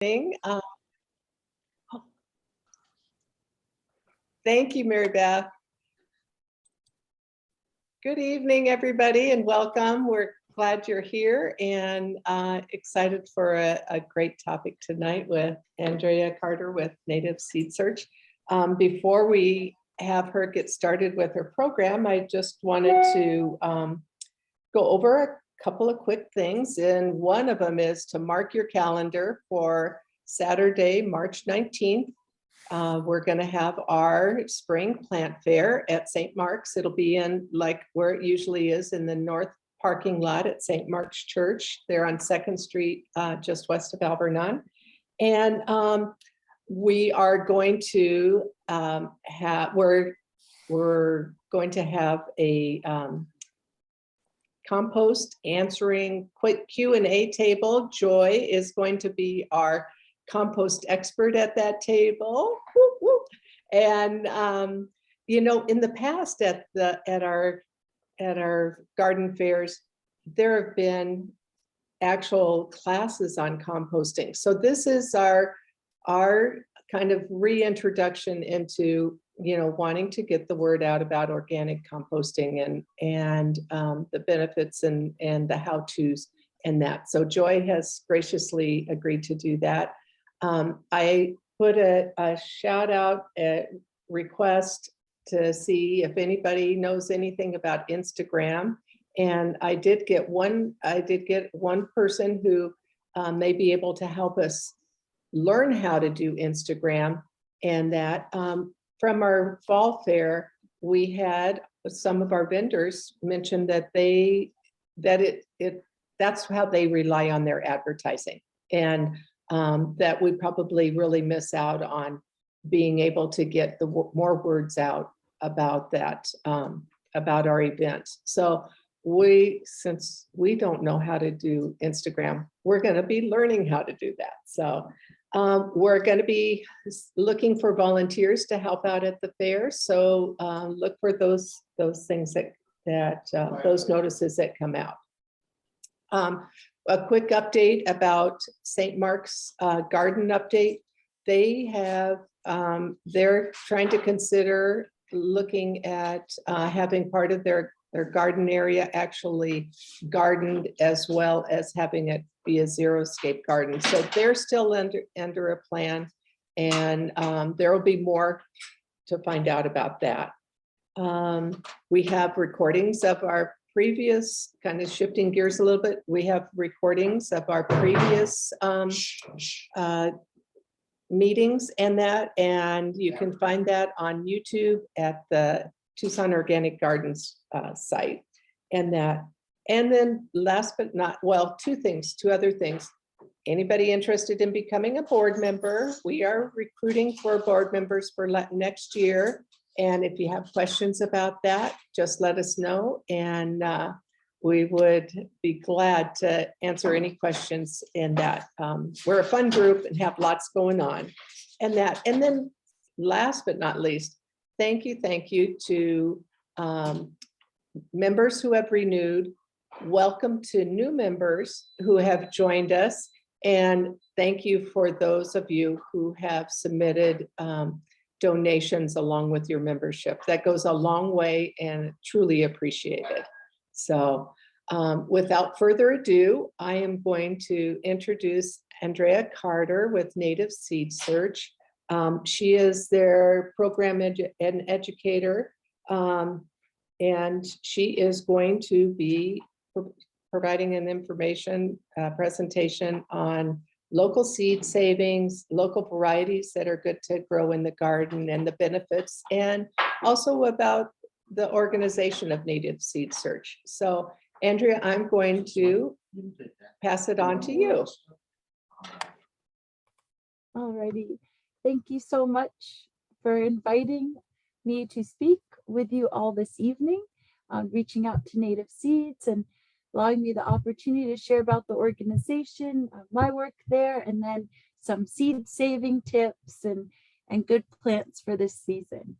Uh, Thank you, Mary Beth. Good evening, everybody, and welcome. We're glad you're here and excited for a great topic tonight with Andrea Carter with Native Seed Search. Before we have her get started with her program, I just wanted to go over a couple of quick things. And one of them is to mark your calendar for Saturday, March 19th. We're going to have our spring plant fair at St. Mark's. It'll be in like where it usually is in the north parking lot at St. Mark's Church. They're on 2nd Street, just west of Alvernon. And we are going to we're going to have a compost answering quick Q&A table. Joy is going to be our compost expert at that table. Whoop, whoop. And you know, in the past at our garden fairs, there have been actual classes on composting. So this is our kind of reintroduction into, you know, wanting to get the word out about organic composting and the benefits and the how-tos and that. So Joy has graciously agreed to do that. I put a shout out request to see if anybody knows anything about Instagram. And I did get one person who may be able to help us learn how to do Instagram. And that from our fall fair, we had some of our vendors mention that that's how they rely on their advertising. And that we probably really miss out on being able to get the more words out about that, about our event. So since we don't know how to do Instagram, we're going to be learning how to do that. So we're going to be looking for volunteers to help out at the fair. So look for those things those notices that come out. A quick update about St. Mark's garden update. They have, they're trying to consider looking at having part of their garden area actually gardened, as well as having it be a xeriscape garden. So they're still under a plan, and there will be more to find out about that. We have recordings of our previous, kind of shifting gears a little bit, we have recordings of our previous meetings and you can find that on YouTube at the Tucson Organic Gardens site. And then last but not, well, two other things. Anybody interested in becoming a board member? We are recruiting for board members for next year. And if you have questions about that, just let us know. And we would be glad to answer any questions in that. We're a fun group and have lots going on. And then last but not least, thank you to members who have renewed. Welcome to new members who have joined us. And thank you for those of you who have submitted donations along with your membership. That goes a long way and truly appreciated. So without further ado, I am going to introduce Andrea Carter with Native Seed Search. She is their program educator, and she is going to be providing an information presentation on local seed savings, local varieties that are good to grow in the garden and the benefits, and also about the organization of Native Seed Search. So Andrea, I'm going to pass it on to you. All righty. Thank you so much for inviting me to speak with you all this evening, reaching out to Native Seeds and allowing me the opportunity to share about the organization, my work there, and then some seed saving tips and good plants for this season.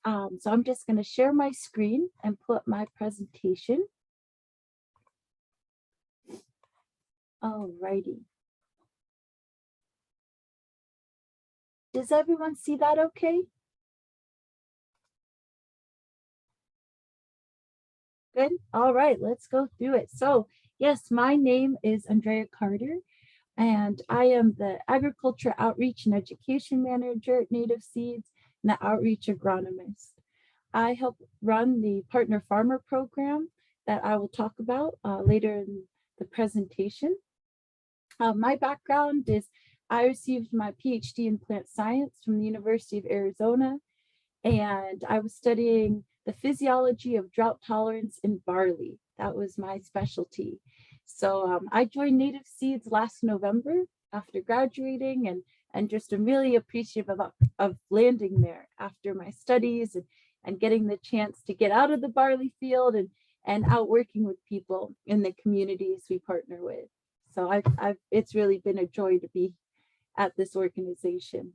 So I'm just going to share my screen and pull up my presentation. All righty. Does everyone see that okay? Good. All right, let's go through it. So yes, my name is Andrea Carter, and I am the Agriculture Outreach and Education Manager at Native Seeds and the Outreach Agronomist. I help run the Partner Farmer program that I will talk about later in the presentation. My background is I received my PhD in plant science from the University of Arizona, and I was studying the physiology of drought tolerance in barley. That was my specialty. So I joined Native Seeds last November after graduating, and just am really appreciative of landing there after my studies and getting the chance to get out of the barley field and out working with people in the communities we partner with. So it's really been a joy to be at this organization.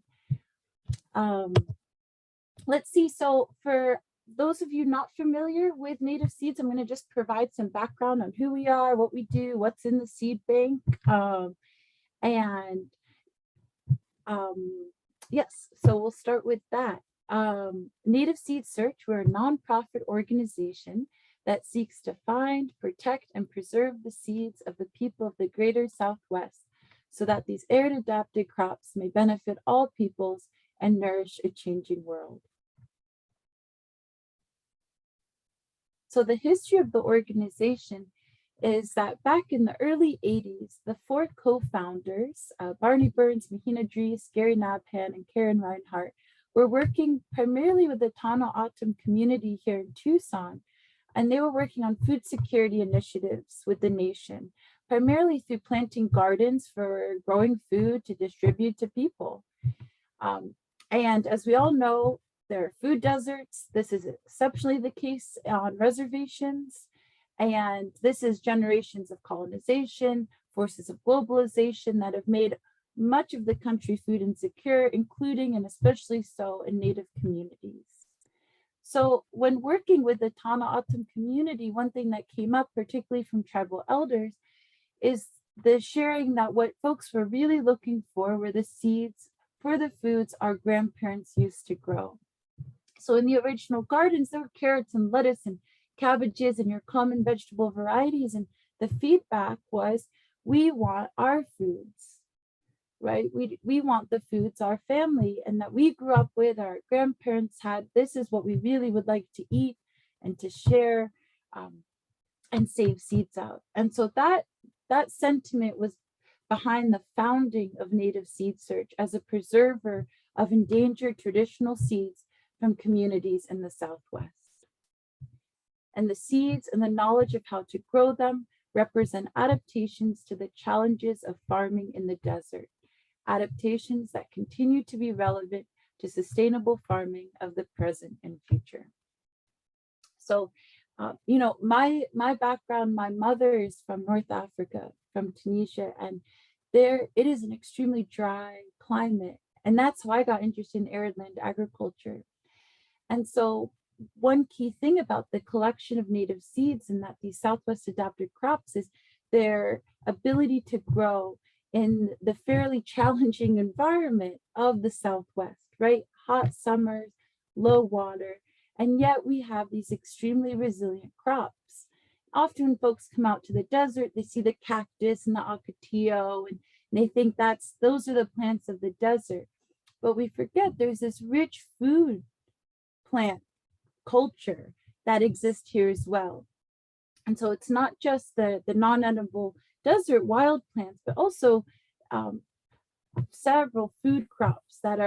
Let's see, so for those of you not familiar with Native Seeds, I'm going to just provide some background on who we are, what we do, what's in the seed bank. Yes, so we'll start with that. Native Seed Search, we're a nonprofit organization that seeks to find, protect, and preserve the seeds of the people of the greater Southwest so that these arid-adapted crops may benefit all peoples and nourish a changing world. So the history of the organization is that back in the early 80s, the four co-founders, Barney Burns, Mahina Dries, Gary Nabhan, and Karen Reinhart, were working primarily with the Tohono O'odham community here in Tucson, and they were working on food security initiatives with the nation, primarily through planting gardens for growing food to distribute to people. And as we all know, there are food deserts. This is exceptionally the case on reservations. And this is generations of colonization, forces of globalization that have made much of the country food insecure, including and especially so in Native communities. So when working with the Tohono O'odham community, one thing that came up, particularly from tribal elders, is the sharing that what folks were really looking for were the seeds for the foods our grandparents used to grow. So in the original gardens, there were carrots and lettuce and cabbages and your common vegetable varieties. And the feedback was, we want our foods, right? We want the foods our family and that we grew up with, our grandparents had. This is what we really would like to eat and to share and save seeds out. And so that sentiment was behind the founding of Native Seed Search as a preserver of endangered traditional seeds from communities in the Southwest. And the seeds and the knowledge of how to grow them represent adaptations to the challenges of farming in the desert, adaptations that continue to be relevant to sustainable farming of the present and future. So, you know, my background, my mother is from North Africa, from Tunisia, and there it is an extremely dry climate. And that's why I got interested in arid land agriculture. And so one key thing about the collection of native seeds and that these Southwest adapted crops is their ability to grow in the fairly challenging environment of the Southwest, right? Hot summers, low water, and yet we have these extremely resilient crops. Often when folks come out to the desert, they see the cactus and the ocotillo, and they think those are the plants of the desert. But we forget there's this rich food plant culture that exists here as well. And so it's not just the non-edible desert wild plants, but also several food crops that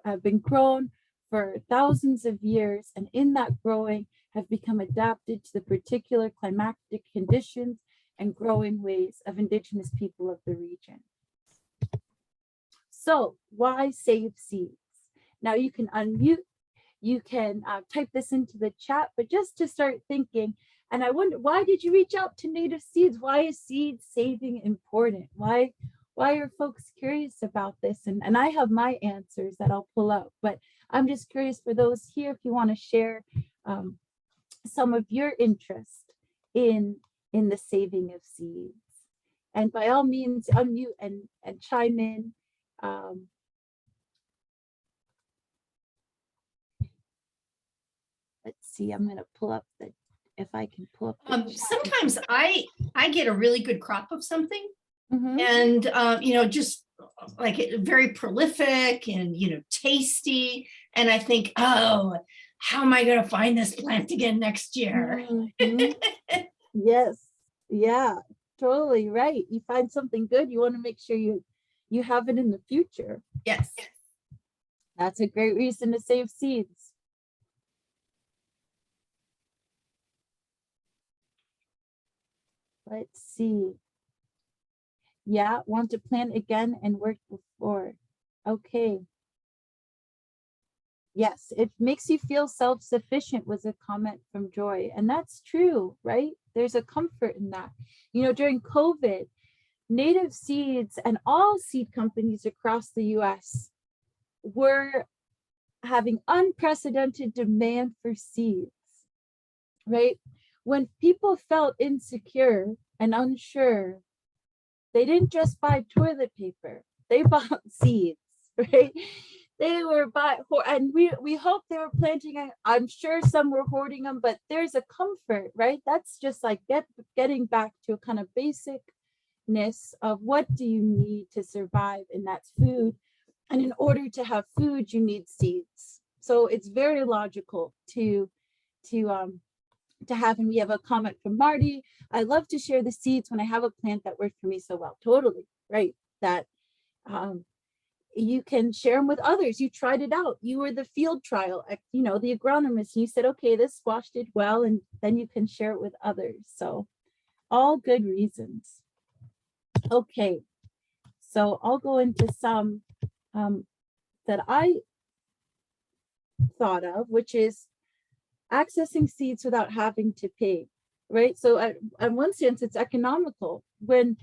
have been grown for thousands of years, and in that growing have become adapted to the particular climatic conditions and growing ways of indigenous people of the region. So why save seeds? Now you can unmute, you can type this into the chat, but just to start thinking, and I wonder, why did you reach out to Native Seeds? Why is seed saving important? Why are folks curious about this? And I have my answers that I'll pull out, but I'm just curious for those here, if you want to share some of your interest in the saving of seeds. And by all means, unmute and chime in. see, I'm going to pull up if I can pull up. Sometimes I get a really good crop of something, Mhm. and just like very prolific and tasty, and I think, oh, how am I going to find this plant again next year? Mhm. Yes. Yeah, totally right. You find something good, you want to make sure you have it in the future. Yes. That's a great reason to save seeds. Let's see. Yeah, want to plant again and work before. Okay. Yes, it makes you feel self-sufficient was a comment from Joy. And that's true, right? There's a comfort in that. During COVID, Native Seeds and all seed companies across the US were having unprecedented demand for seeds, right? When people felt insecure and unsure, they didn't just buy toilet paper, they bought seeds, right? They were and we hope they were planting. I'm sure some were hoarding them, but there's a comfort, right? That's just like getting back to a kind of basicness of what do you need to survive, and that's food. And in order to have food, you need seeds. So it's very logical to have, and we have a comment from Marty. I love to share the seeds when I have a plant that worked for me so well. Totally, right? That you can share them with others. You tried it out. You were the field trial, the agronomist. You said, okay, this squash did well, and then you can share it with others. So all good reasons. Okay, so I'll go into some that I thought of, which is accessing seeds without having to pay, right? So at one sense, it's economical. When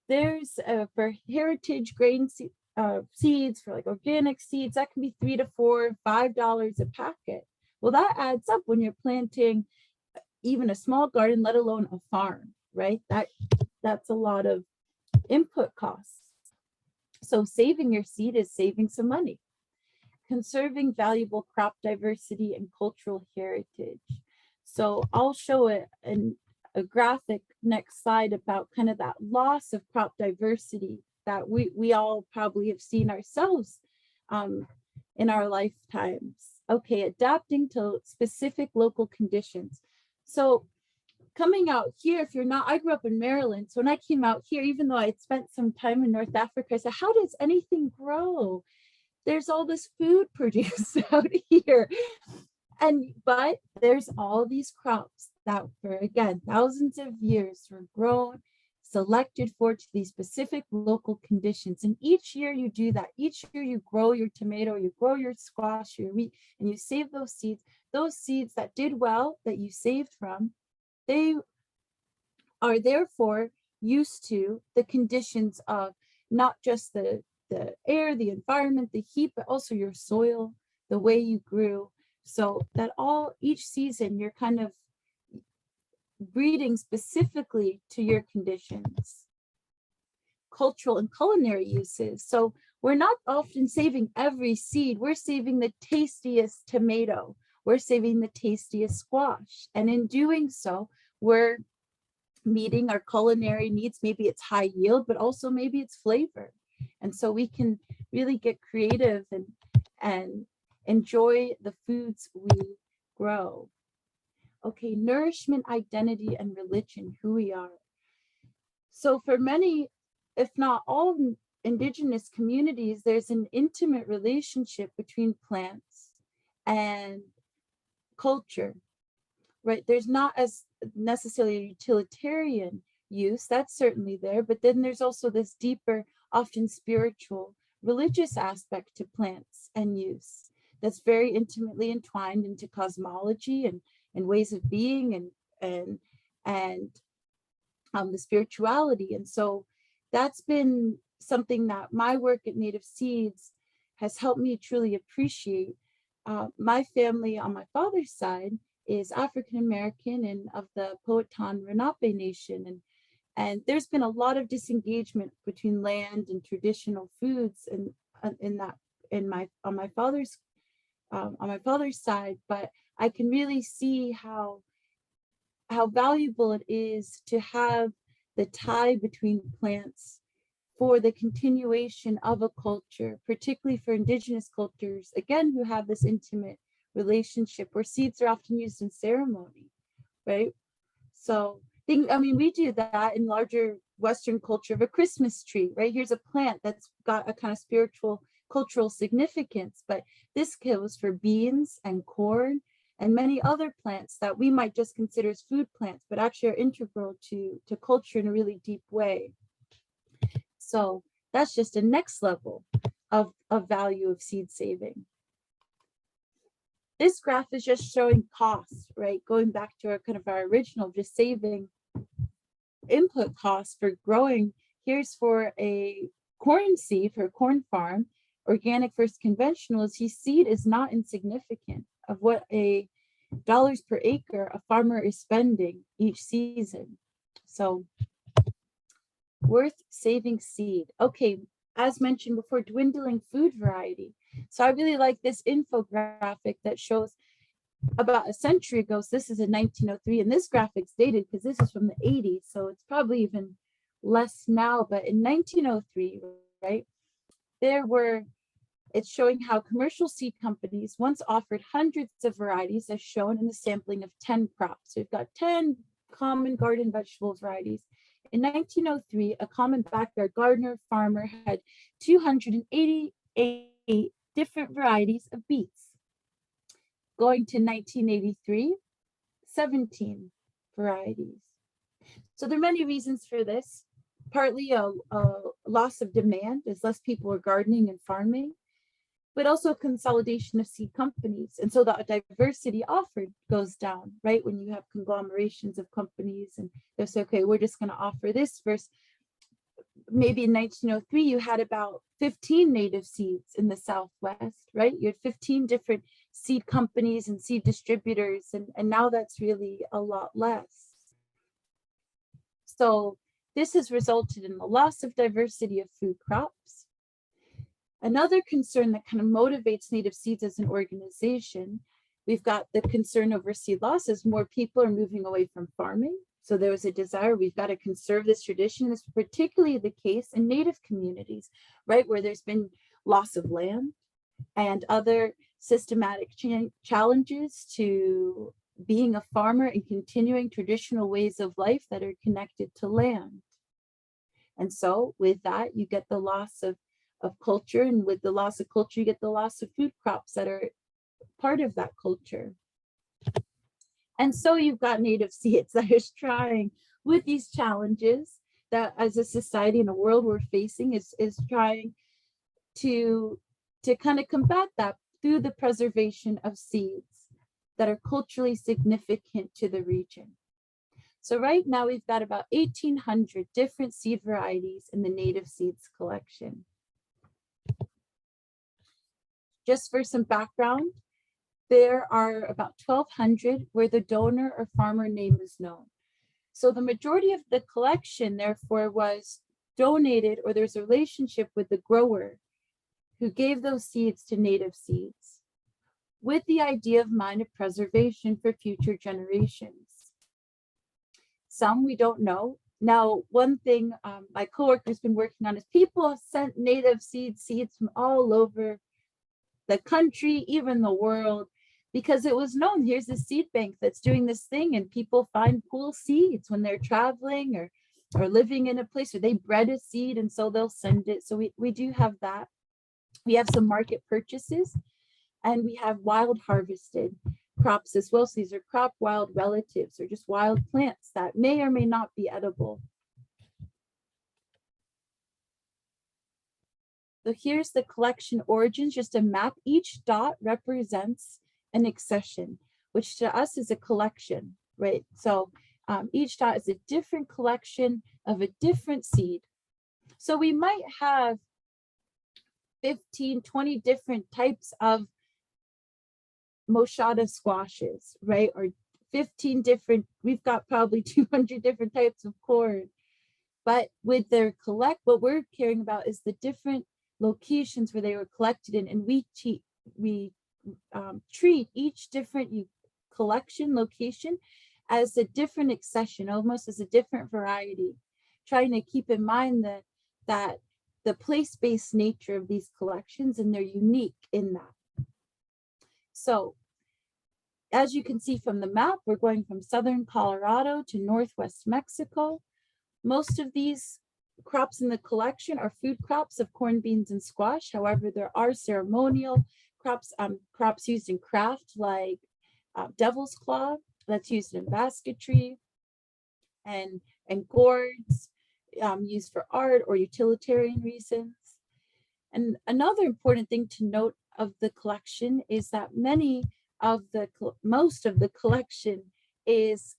there's for heritage grain seeds, for like organic seeds, that can be $3 to $4, $5 a packet. Well, that adds up when you're planting even a small garden, let alone a farm, right? That's a lot of input costs. So saving your seed is saving some money. Conserving valuable crop diversity and cultural heritage. So I'll show a graphic next slide about kind of that loss of crop diversity that we all probably have seen ourselves in our lifetimes. Okay, adapting to specific local conditions. So coming out here, if you're not, I grew up in Maryland. So when I came out here, even though I had spent some time in North Africa, I said, how does anything grow? There's all this food produced out here. But there's all these crops that for, again, thousands of years were grown, selected for to these specific local conditions. And each year you do that. Each year you grow your tomato, you grow your squash, your wheat, and you save those seeds. Those seeds that did well, that you saved from, they are therefore used to the conditions of not just the air, the environment, the heat, but also your soil, the way you grew. So that each season you're kind of breeding specifically to your conditions. Cultural and culinary uses. So we're not often saving every seed. We're saving the tastiest tomato. We're saving the tastiest squash. And in doing so, we're meeting our culinary needs. Maybe it's high yield, but also maybe it's flavor. And so we can really get creative and enjoy the foods we grow. Okay, nourishment, identity, and religion, who we are. So for many, if not all indigenous communities, there's an intimate relationship between plants and culture, right? There's not as necessarily a utilitarian use, that's certainly there, but then there's also this deeper, often spiritual, religious aspect to plants and use that's very intimately entwined into cosmology and ways of being and the spirituality. And so that's been something that my work at Native Seeds has helped me truly appreciate. My family on my father's side is African American and of the Powhatan Lenape Nation, and there's been a lot of disengagement between land and traditional foods on my father's side. But I can really see how valuable it is to have the tie between plants for the continuation of a culture, particularly for indigenous cultures, again, who have this intimate relationship where seeds are often used in ceremony, right? So I mean, we do that in larger Western culture of a Christmas tree, right? Here's a plant that's got a kind of spiritual, cultural significance, but this goes for beans and corn and many other plants that we might just consider as food plants, but actually are integral to culture in a really deep way. So that's just a next level of value of seed saving. This graph is just showing costs, right? Going back to our kind of our original, just saving input costs for growing. Here's for a corn seed, for a corn farm, organic versus conventional, seed is not insignificant of what a dollars per acre a farmer is spending each season. So worth saving seed. Okay, as mentioned before, dwindling food variety. So I really like this infographic that shows about a century ago. So this is in 1903, and this graphic's dated because this is from the 80s, so it's probably even less now. But in 1903, right, it's showing how commercial seed companies once offered hundreds of varieties, as shown in the sampling of 10 crops. So we've got 10 common garden vegetable varieties. In 1903, a common backyard gardener farmer had 288 different varieties of beets. Going to 1983, 17 varieties. So there are many reasons for this. Partly a loss of demand as less people are gardening and farming, but also consolidation of seed companies. And so the diversity offered goes down, right? When you have conglomerations of companies and they say, okay, we're just going to offer this versus maybe in 1903, you had about 15 native seeds in the Southwest, right? You had 15 different seed companies and seed distributors, and now that's really a lot less. So this has resulted in the loss of diversity of food crops. Another concern that kind of motivates native seeds as an organization, we've got the concern over seed losses. More people are moving away from farming. So there was a desire, we've got to conserve this tradition. This is particularly the case in native communities, right, where there's been loss of land and other systematic challenges to being a farmer and continuing traditional ways of life that are connected to land. And so with that, you get the loss of culture, and with the loss of culture, you get the loss of food crops that are part of that culture. And so you've got native seeds that is trying with these challenges that as a society and a world we're facing is trying to kind of combat that through the preservation of seeds that are culturally significant to the region. So right now we've got about 1,800 different seed varieties in the native seeds collection. Just for some background, there are about 1,200 where the donor or farmer name is known. So the majority of the collection, therefore, was donated, or there's a relationship with the grower who gave those seeds to native seeds with the idea of mind of preservation for future generations. Some we don't know. Now, one thing my coworker's been working on is people have sent native seeds from all over the country, even the world, because it was known, here's a seed bank that's doing this thing, and people find cool seeds when they're traveling or living in a place where they bred a seed, and so they'll send it. So we do have that. We have some market purchases, and we have wild harvested crops as well. So these are crop wild relatives, or just wild plants that may or may not be edible. So here's the collection origins, just a map. Each dot represents an accession, which to us is a collection, right? So each dot is a different collection of a different seed. So we might have 15, 20 different types of moshada squashes, right? Or 15 different, we've got probably 200 different types of corn. But with their what we're caring about is the different locations where they were collected in, and we treat each different collection location as a different accession, almost as a different variety, trying to keep in mind that the place-based nature of these collections, and they're unique in that. So as you can see from the map, we're going from southern Colorado to northwest Mexico. Most of these crops in the collection are food crops of corn, beans, and squash. However, there are ceremonial crops, crops used in craft like devil's claw that's used in basketry, and gourds used for art or utilitarian reasons. And another important thing to note of the collection is that most of the collection is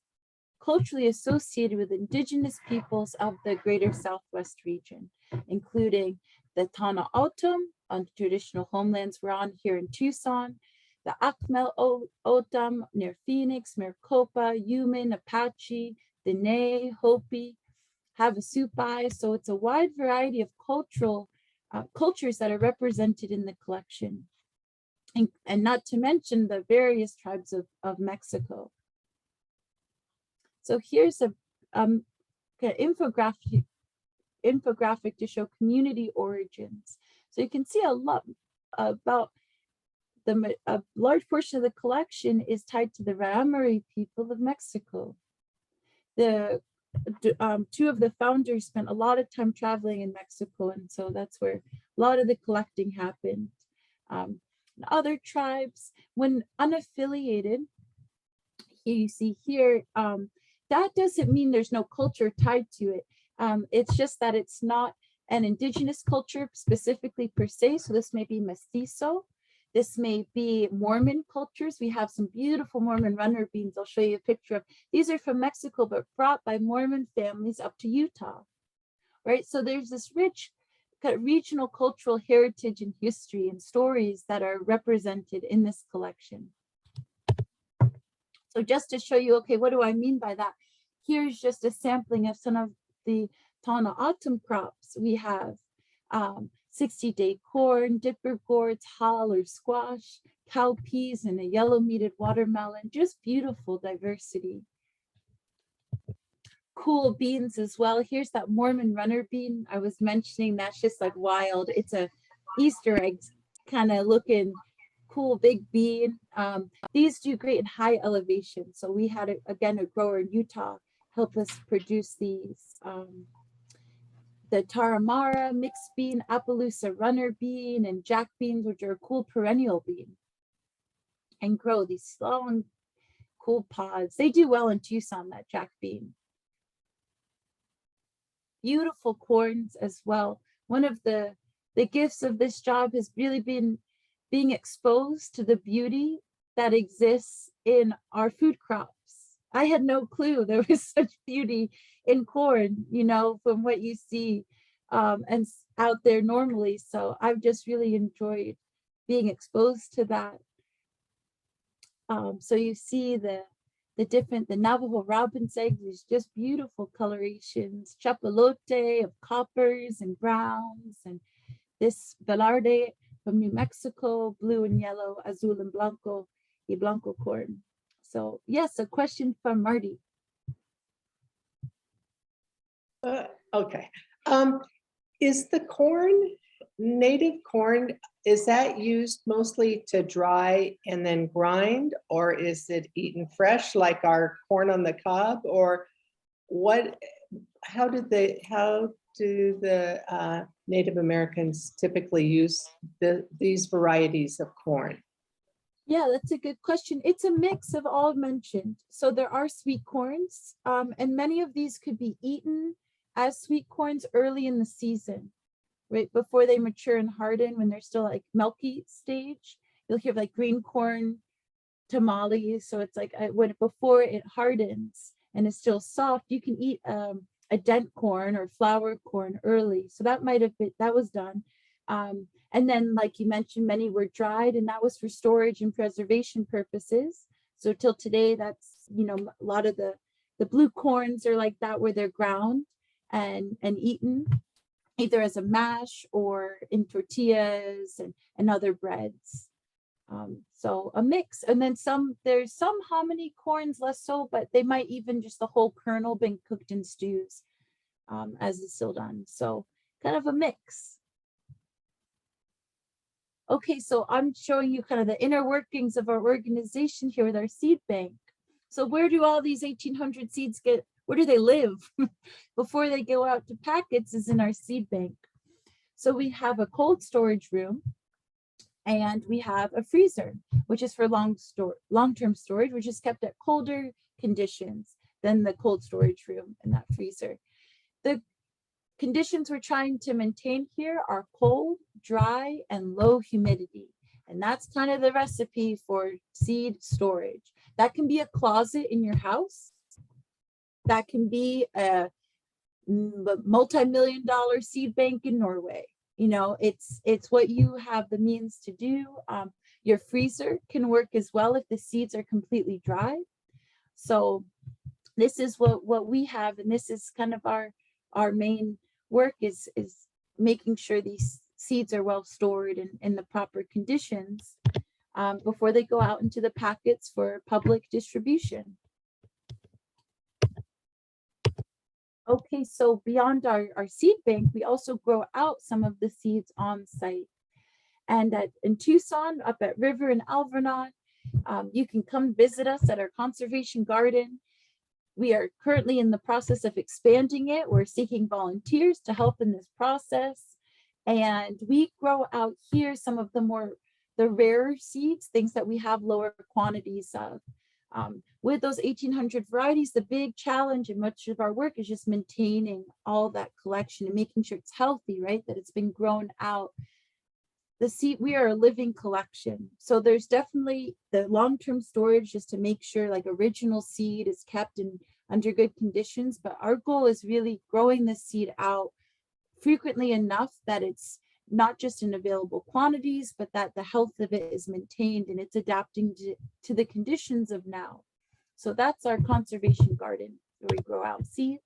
culturally associated with indigenous peoples of the greater Southwest region, including the Tana O'odham on traditional homelands we're on here in Tucson, the Akmel O'odham near Phoenix, Maricopa, Yuman, Apache, Dene, Hopi, Havasupai. So it's a wide variety of cultures that are represented in the collection. And not to mention the various tribes of Mexico. So here's a kind of infographic to show community origins. So you can see a lot about a large portion of the collection is tied to the Rarámuri people of Mexico. The two of the founders spent a lot of time traveling in Mexico, and so that's where a lot of the collecting happened. Other tribes, when unaffiliated, you see here, that doesn't mean there's no culture tied to it. It's just that it's not an indigenous culture specifically per se. So this may be mestizo. This may be Mormon cultures. We have some beautiful Mormon runner beans. I'll show you a picture of. These are from Mexico, but brought by Mormon families up to Utah, right? So there's this rich kind of regional cultural heritage and history and stories that are represented in this collection. So just to show you, okay, what do I mean by that? Here's just a sampling of some of the Tana autumn crops. We have 60-day corn, dipper gourds, hull or squash, cowpeas, and a yellow meated watermelon. Just beautiful diversity. Cool beans as well. Here's that Mormon runner bean I was mentioning. That's just like wild. It's a Easter egg kind of looking cool big bean. These do great in high elevation. So we had again a grower in Utah help us produce these. The Tarahumara mixed bean, Appaloosa runner bean, and jack beans, which are a cool perennial bean, and grow these long, cool pods. They do well in Tucson, that jack bean. Beautiful corns as well. One of the gifts of this job has really been being exposed to the beauty that exists in our food crops. I had no clue there was such beauty in corn, you know, from what you see and out there normally. So I've just really enjoyed being exposed to that. So you see the Navajo robin's eggs is just beautiful colorations, chapalote of coppers and browns, and this velarde from New Mexico, blue and yellow, azul and blanco, y blanco corn. So yes, a question from Marty. Okay. Is the corn, native corn, is that used mostly to dry and then grind, or is it eaten fresh like our corn on the cob, or what? How do the Native Americans typically use these varieties of corn? Yeah, that's a good question. It's a mix of all mentioned. So there are sweet corns, and many of these could be eaten as sweet corns early in the season, right before they mature and harden, when they're still like milky stage. You'll hear like green corn tamales. So it's like before it hardens and is still soft, you can eat a dent corn or flour corn early. So that was done. And then, like you mentioned, many were dried, and that was for storage and preservation purposes. So till today, that's, you know, a lot of the blue corns are like that, where they're ground and eaten either as a mash or in tortillas and other breads. So a mix, and then there's some hominy corns, less so, but they might even just the whole kernel been cooked in stews as it's still done. So kind of a mix. Okay, so I'm showing you kind of the inner workings of our organization here with our seed bank. So where do all these 1,800 seeds where do they live before they go out to packets is in our seed bank. So we have a cold storage room and we have a freezer, which is for long-term storage, which is kept at colder conditions than the cold storage room in that freezer. The conditions we're trying to maintain here are cold, dry, and low humidity. And that's kind of the recipe for seed storage. That can be a closet in your house. That can be a multi-million-dollar seed bank in Norway. You know, it's what you have the means to do. Your freezer can work as well if the seeds are completely dry. So this is what we have, and this is kind of our main work is making sure these seeds are well stored in the proper conditions before they go out into the packets for public distribution. Okay, so beyond our seed bank, we also grow out some of the seeds on site. And in Tucson, up at River and Alvernon, you can come visit us at our conservation garden. We are currently in the process of expanding it. We're seeking volunteers to help in this process. And we grow out here some of the rarer seeds, things that we have lower quantities of. With those 1,800 varieties, the big challenge and much of our work is just maintaining all that collection and making sure it's healthy, right? That it's been grown out. The seed, we are a living collection. So there's definitely the long-term storage just to make sure like original seed is kept under good conditions. But our goal is really growing the seed out frequently enough that it's not just in available quantities, but that the health of it is maintained and it's adapting to the conditions of now. So that's our conservation garden where we grow out seeds.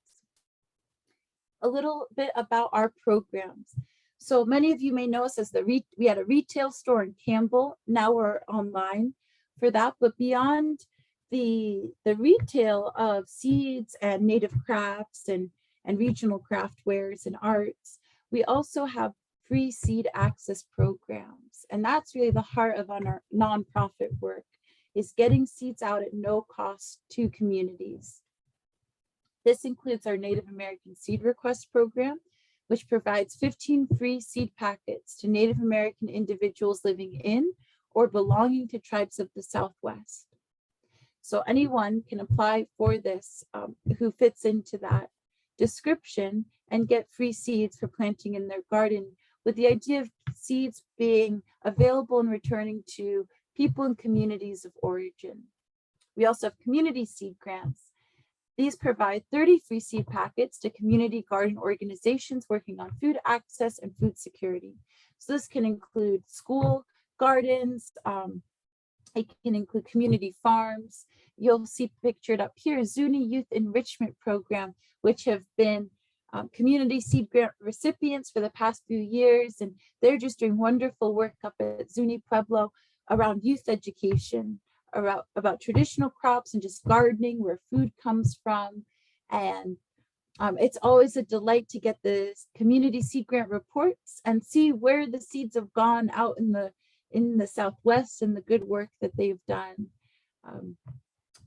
A little bit about our programs. So many of you may know us as we had a retail store in Campbell. Now we're online for that, but beyond the retail of seeds and native crafts and regional craft wares and arts, we also have free seed access programs. And that's really the heart of our nonprofit work, is getting seeds out at no cost to communities. This includes our Native American Seed Request Program, which provides 15 free seed packets to Native American individuals living in or belonging to tribes of the Southwest. So anyone can apply for this who fits into that description and get free seeds for planting in their garden, with the idea of seeds being available and returning to people in communities of origin. We also have community seed grants. These provide 30 free seed packets to community garden organizations working on food access and food security. So this can include school gardens, it can include community farms. You'll see pictured up here, Zuni Youth Enrichment Program, which have been community seed grant recipients for the past few years, and they're just doing wonderful work up at Zuni Pueblo around youth education, about traditional crops and just gardening, where food comes from. And it's always a delight to get the community seed grant reports and see where the seeds have gone out in the Southwest and the good work that they've done.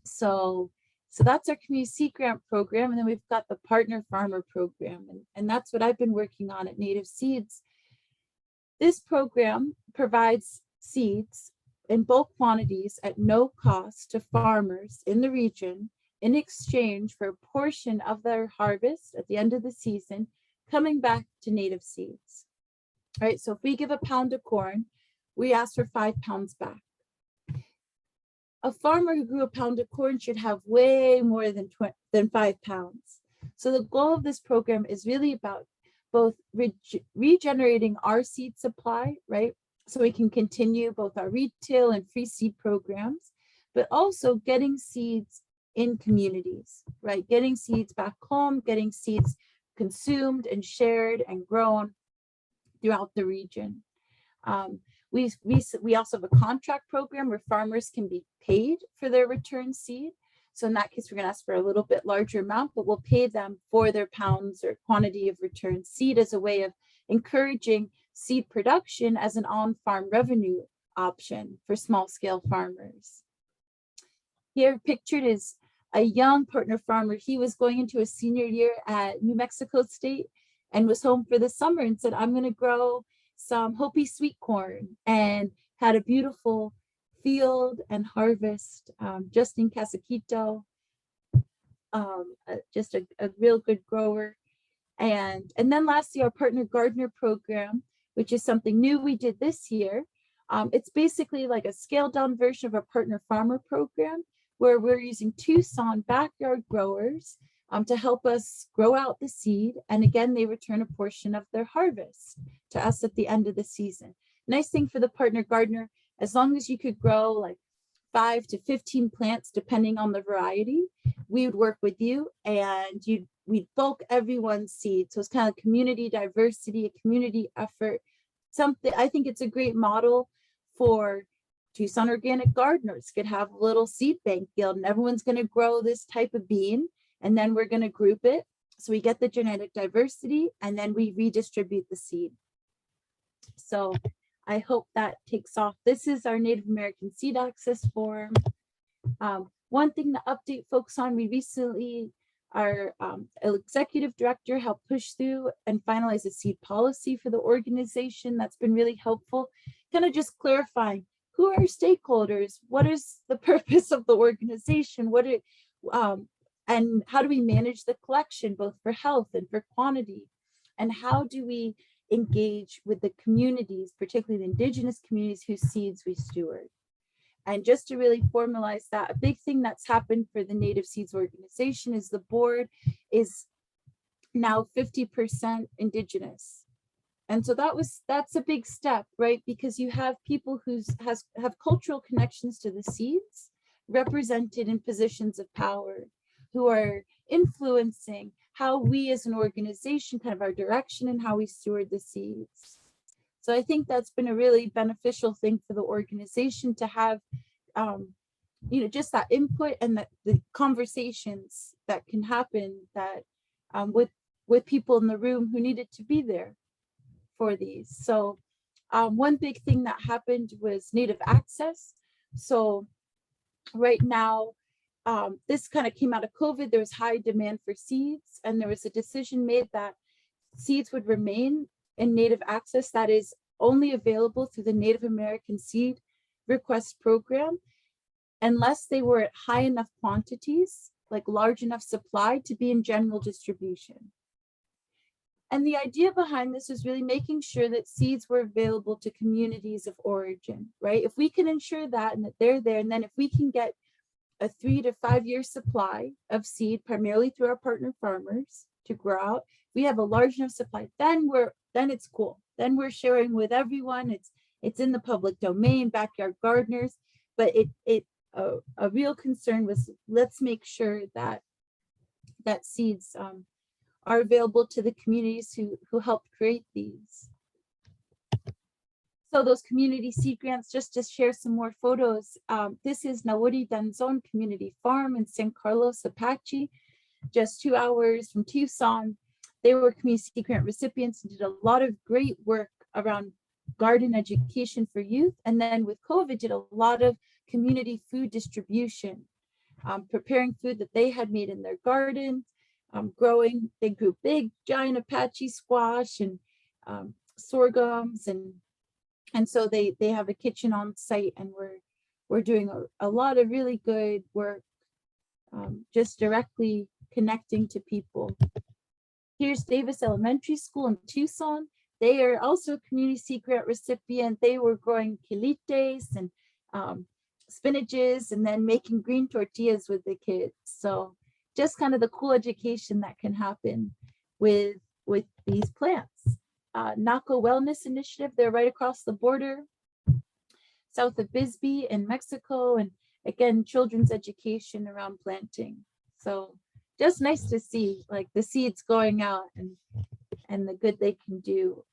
So that's our community seed grant program. And then we've got the partner farmer program. And that's what I've been working on at Native Seeds. This program provides seeds in bulk quantities at no cost to farmers in the region in exchange for a portion of their harvest at the end of the season coming back to Native Seeds. All right, so if we give a pound of corn, we ask for 5 pounds back. A farmer who grew a pound of corn should have way more than 5 pounds. So the goal of this program is really about both regenerating our seed supply, right? So we can continue both our retail and free seed programs, but also getting seeds in communities, right? Getting seeds back home, getting seeds consumed and shared and grown throughout the region. We also have a contract program where farmers can be paid for their return seed. So in that case, we're going to ask for a little bit larger amount, but we'll pay them for their pounds or quantity of return seed as a way of encouraging seed production as an on-farm revenue option for small scale farmers. Here pictured is a young partner farmer. He was going into his senior year at New Mexico State and was home for the summer and said, I'm going to grow some Hopi sweet corn, and had a beautiful field and harvest just in Casaquito. Just a real good grower. And then lastly, our partner gardener program, which is something new we did this year. It's basically like a scaled down version of our partner farmer program, where we're using Tucson backyard growers to help us grow out the seed. And again, they return a portion of their harvest to us at the end of the season. Nice thing for the partner gardener, as long as you could grow like 5 to 15 plants, depending on the variety, we would work with you and we'd bulk everyone's seed. So it's kind of community diversity, a community effort. Something, I think it's a great model for Tucson organic gardeners. Could have a little seed bank guild and everyone's going to grow this type of bean, and then we're going to group it. So we get the genetic diversity and then we redistribute the seed. So I hope that takes off. This is our Native American Seed Access Form. One thing to update folks on, we recently, our executive director helped push through and finalize a seed policy for the organization. That's been really helpful. Kind of just clarifying who are stakeholders, what is the purpose of the organization, and how do we manage the collection, both for health and for quantity, and how do we engage with the communities, particularly the indigenous communities whose seeds we steward. And just to really formalize that, a big thing that's happened for the Native Seeds organization is the board is now 50% indigenous. And so that's a big step, right? Because you have people who have cultural connections to the seeds represented in positions of power, who are influencing how we as an organization, kind of our direction and how we steward the seeds. So I think that's been a really beneficial thing for the organization to have, just that input and the conversations that can happen that with people in the room who needed to be there for these. So one big thing that happened was Native access. So right now, this kind of came out of COVID. There was high demand for seeds, and there was a decision made that seeds would remain in Native access, that is only available through the Native American Seed Request Program, unless they were at high enough quantities, like large enough supply to be in general distribution. And the idea behind this is really making sure that seeds were available to communities of origin, right? If we can ensure that and that they're there, and then if we can get a 3 to 5 year supply of seed, primarily through our partner farmers to grow out, we have a large enough supply, then it's cool. Then we're sharing with everyone. It's in the public domain, backyard gardeners. But a real concern was, let's make sure that seeds are available to the communities who helped create these. So those community seed grants, just to share some more photos. This is Nawuri Danzon Community Farm in San Carlos Apache, just 2 hours from Tucson. They were community seed grant recipients and did a lot of great work around garden education for youth. And then with COVID, did a lot of community food distribution, preparing food that they had made in their garden, growing. They grew big, giant Apache squash and sorghums, and so they have a kitchen on site, and we're doing a lot of really good work, just directly connecting to people. Here's Davis Elementary School in Tucson. They are also a community seed grant recipient. They were growing quilites and spinaches, and then making green tortillas with the kids. So just kind of the cool education that can happen with these plants. NACO Wellness Initiative, they're right across the border, south of Bisbee in Mexico, and again, children's education around planting. So just nice to see like the seeds going out and the good they can do.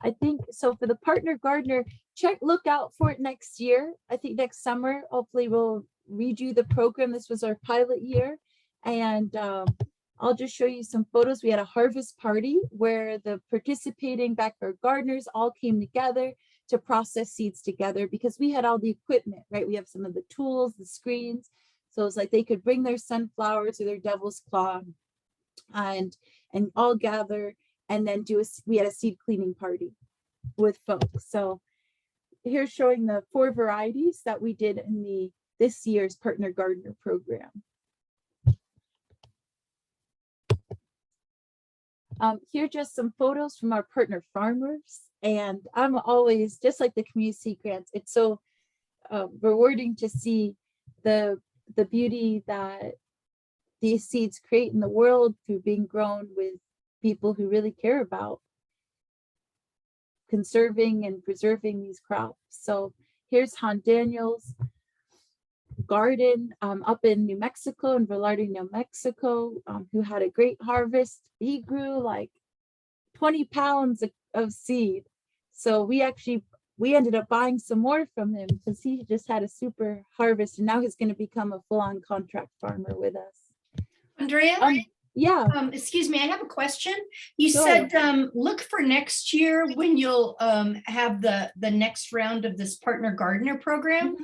I think so for the partner gardener, look out for it next year. I think next summer, hopefully we'll redo the program. This was our pilot year. And I'll just show you some photos. We had a harvest party where the participating backyard gardeners all came together to process seeds together because we had all the equipment, right? We have some of the tools, the screens. So it's like they could bring their sunflowers or their devil's claw and all gather and then we had a seed cleaning party with folks. So here's showing the 4 varieties that we did in this year's Partner Gardener program. Here are just some photos from our partner farmers. And I'm always, just like the community grants, it's so rewarding to see the beauty that these seeds create in the world through being grown with people who really care about conserving and preserving these crops. So here's Han Daniel's garden up in New Mexico, in Velarde, New Mexico, who had a great harvest. He grew like 20 pounds of seed. So we ended up buying some more from him because he just had a super harvest, and now he's going to become a full-on contract farmer with us. Andrea? Yeah. Excuse me, I have a question. You Sure. said look for next year when you'll have the next round of this Partner Gardener program.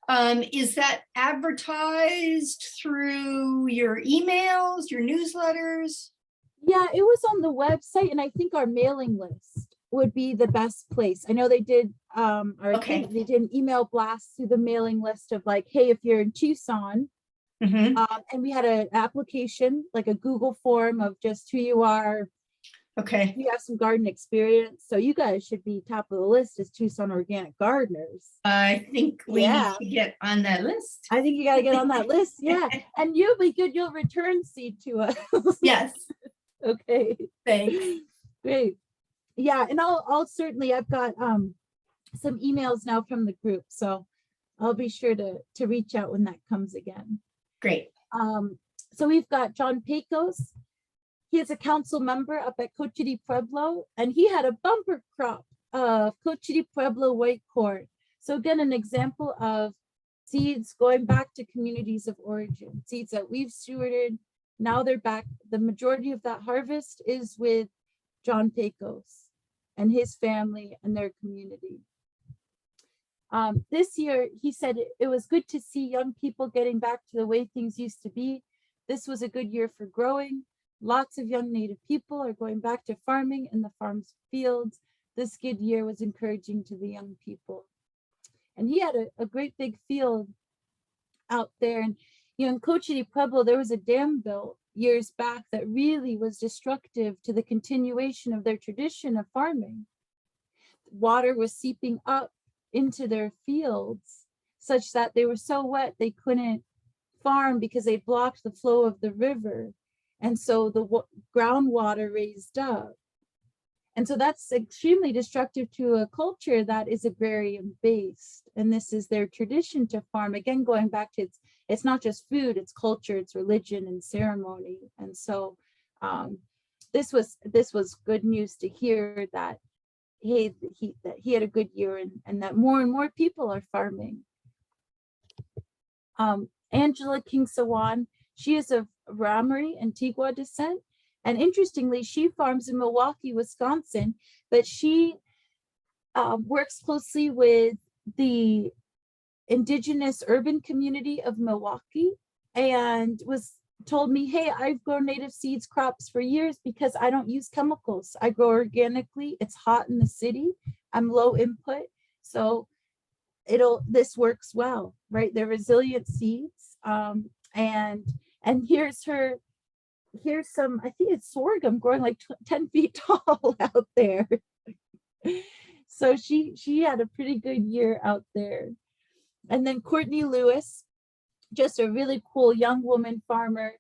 Mm-hmm. Is that advertised through your emails, your newsletters? Yeah, it was on the website, and I think our mailing list would be the best place. I know they did Okay. they did an email blast through the mailing list of like, hey, if you're in Tucson, Mm-hmm. and we had an application, like a Google form of just who you are. Okay. You have some garden experience, so you guys should be top of the list as Tucson Organic Gardeners. I think we need to get on that list. I think you got to get on that list. Yeah, and you'll be good. You'll return seed to us. Yes. Okay. Thanks. Great. Yeah, and I'll certainly, I've got some emails now from the group, so I'll be sure to reach out when that comes again. Great. So we've got John Pecos. He is a council member up at Cochiti Pueblo, and he had a bumper crop of Cochiti Pueblo white corn. So again, an example of seeds going back to communities of origin, seeds that we've stewarded. Now they're back. The majority of that harvest is with John Pecos and his family and their community. This year, he said it was good to see young people getting back to the way things used to be. This was a good year for growing. Lots of young Native people are going back to farming in the farm's fields. This good year was encouraging to the young people. And he had a great big field out there. And in Cochiti Pueblo, there was a dam built years back that really was destructive to the continuation of their tradition of farming. Water was seeping up into their fields such that they were so wet they couldn't farm because they blocked the flow of the river. And so the groundwater raised up. And so that's extremely destructive to a culture that is agrarian based. And this is their tradition to farm. Again, going back to it's not just food, it's culture, it's religion and ceremony. And so this was good news to hear that, hey, he had a good year and that more and more people are farming. Angela King-Sawan, she is of Ramory, Antigua descent. And interestingly, she farms in Milwaukee, Wisconsin, but she works closely with the indigenous urban community of Milwaukee and told me, hey, I've grown native seeds crops for years because I don't use chemicals. I grow organically. It's hot in the city. I'm low input. So this works well, right? They're resilient seeds. And here's some, I think it's sorghum growing like 10 feet tall out there. So she had a pretty good year out there. And then Courtney Lewis, just a really cool young woman farmer.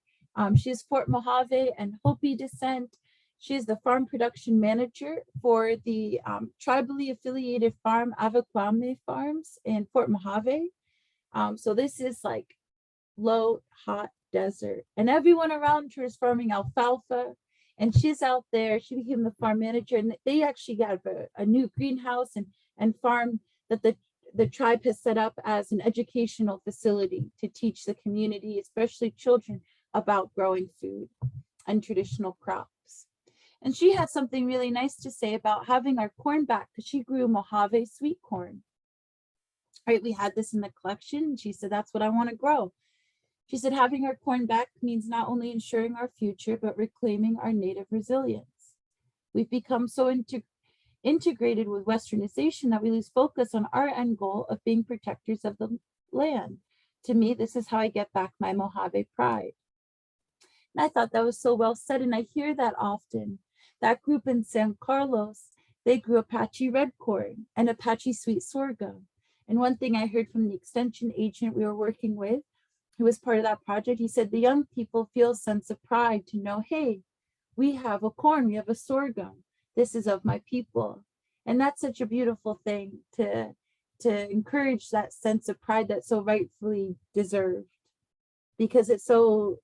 She's Fort Mojave and Hopi descent. She's the farm production manager for the tribally affiliated farm Avaquame Farms in Fort Mojave. So this is like low, hot desert. And everyone around her is farming alfalfa And she's out there, she became the farm manager, and they actually got a new greenhouse and farm that the tribe has set up as an educational facility to teach the community, especially children, about growing food and traditional crops. And she had something really nice to say about having our corn back, because she grew Mojave sweet corn. Right, we had this in the collection, and she said, that's what I want to grow. She said, having our corn back means not only ensuring our future, but reclaiming our native resilience. We've become so integrated with westernization that we lose focus on our end goal of being protectors of the land. To me, this is how I get back my Mojave pride. And I thought that was so well said, and I hear that often. That group in San Carlos, they grew Apache red corn and Apache sweet sorghum. And one thing I heard from the extension agent we were working with, who was part of that project, he said the young people feel a sense of pride to know, hey, we have a corn, we have a sorghum. This is of my people. And that's such a beautiful thing to encourage that sense of pride that's so rightfully deserved, because it's so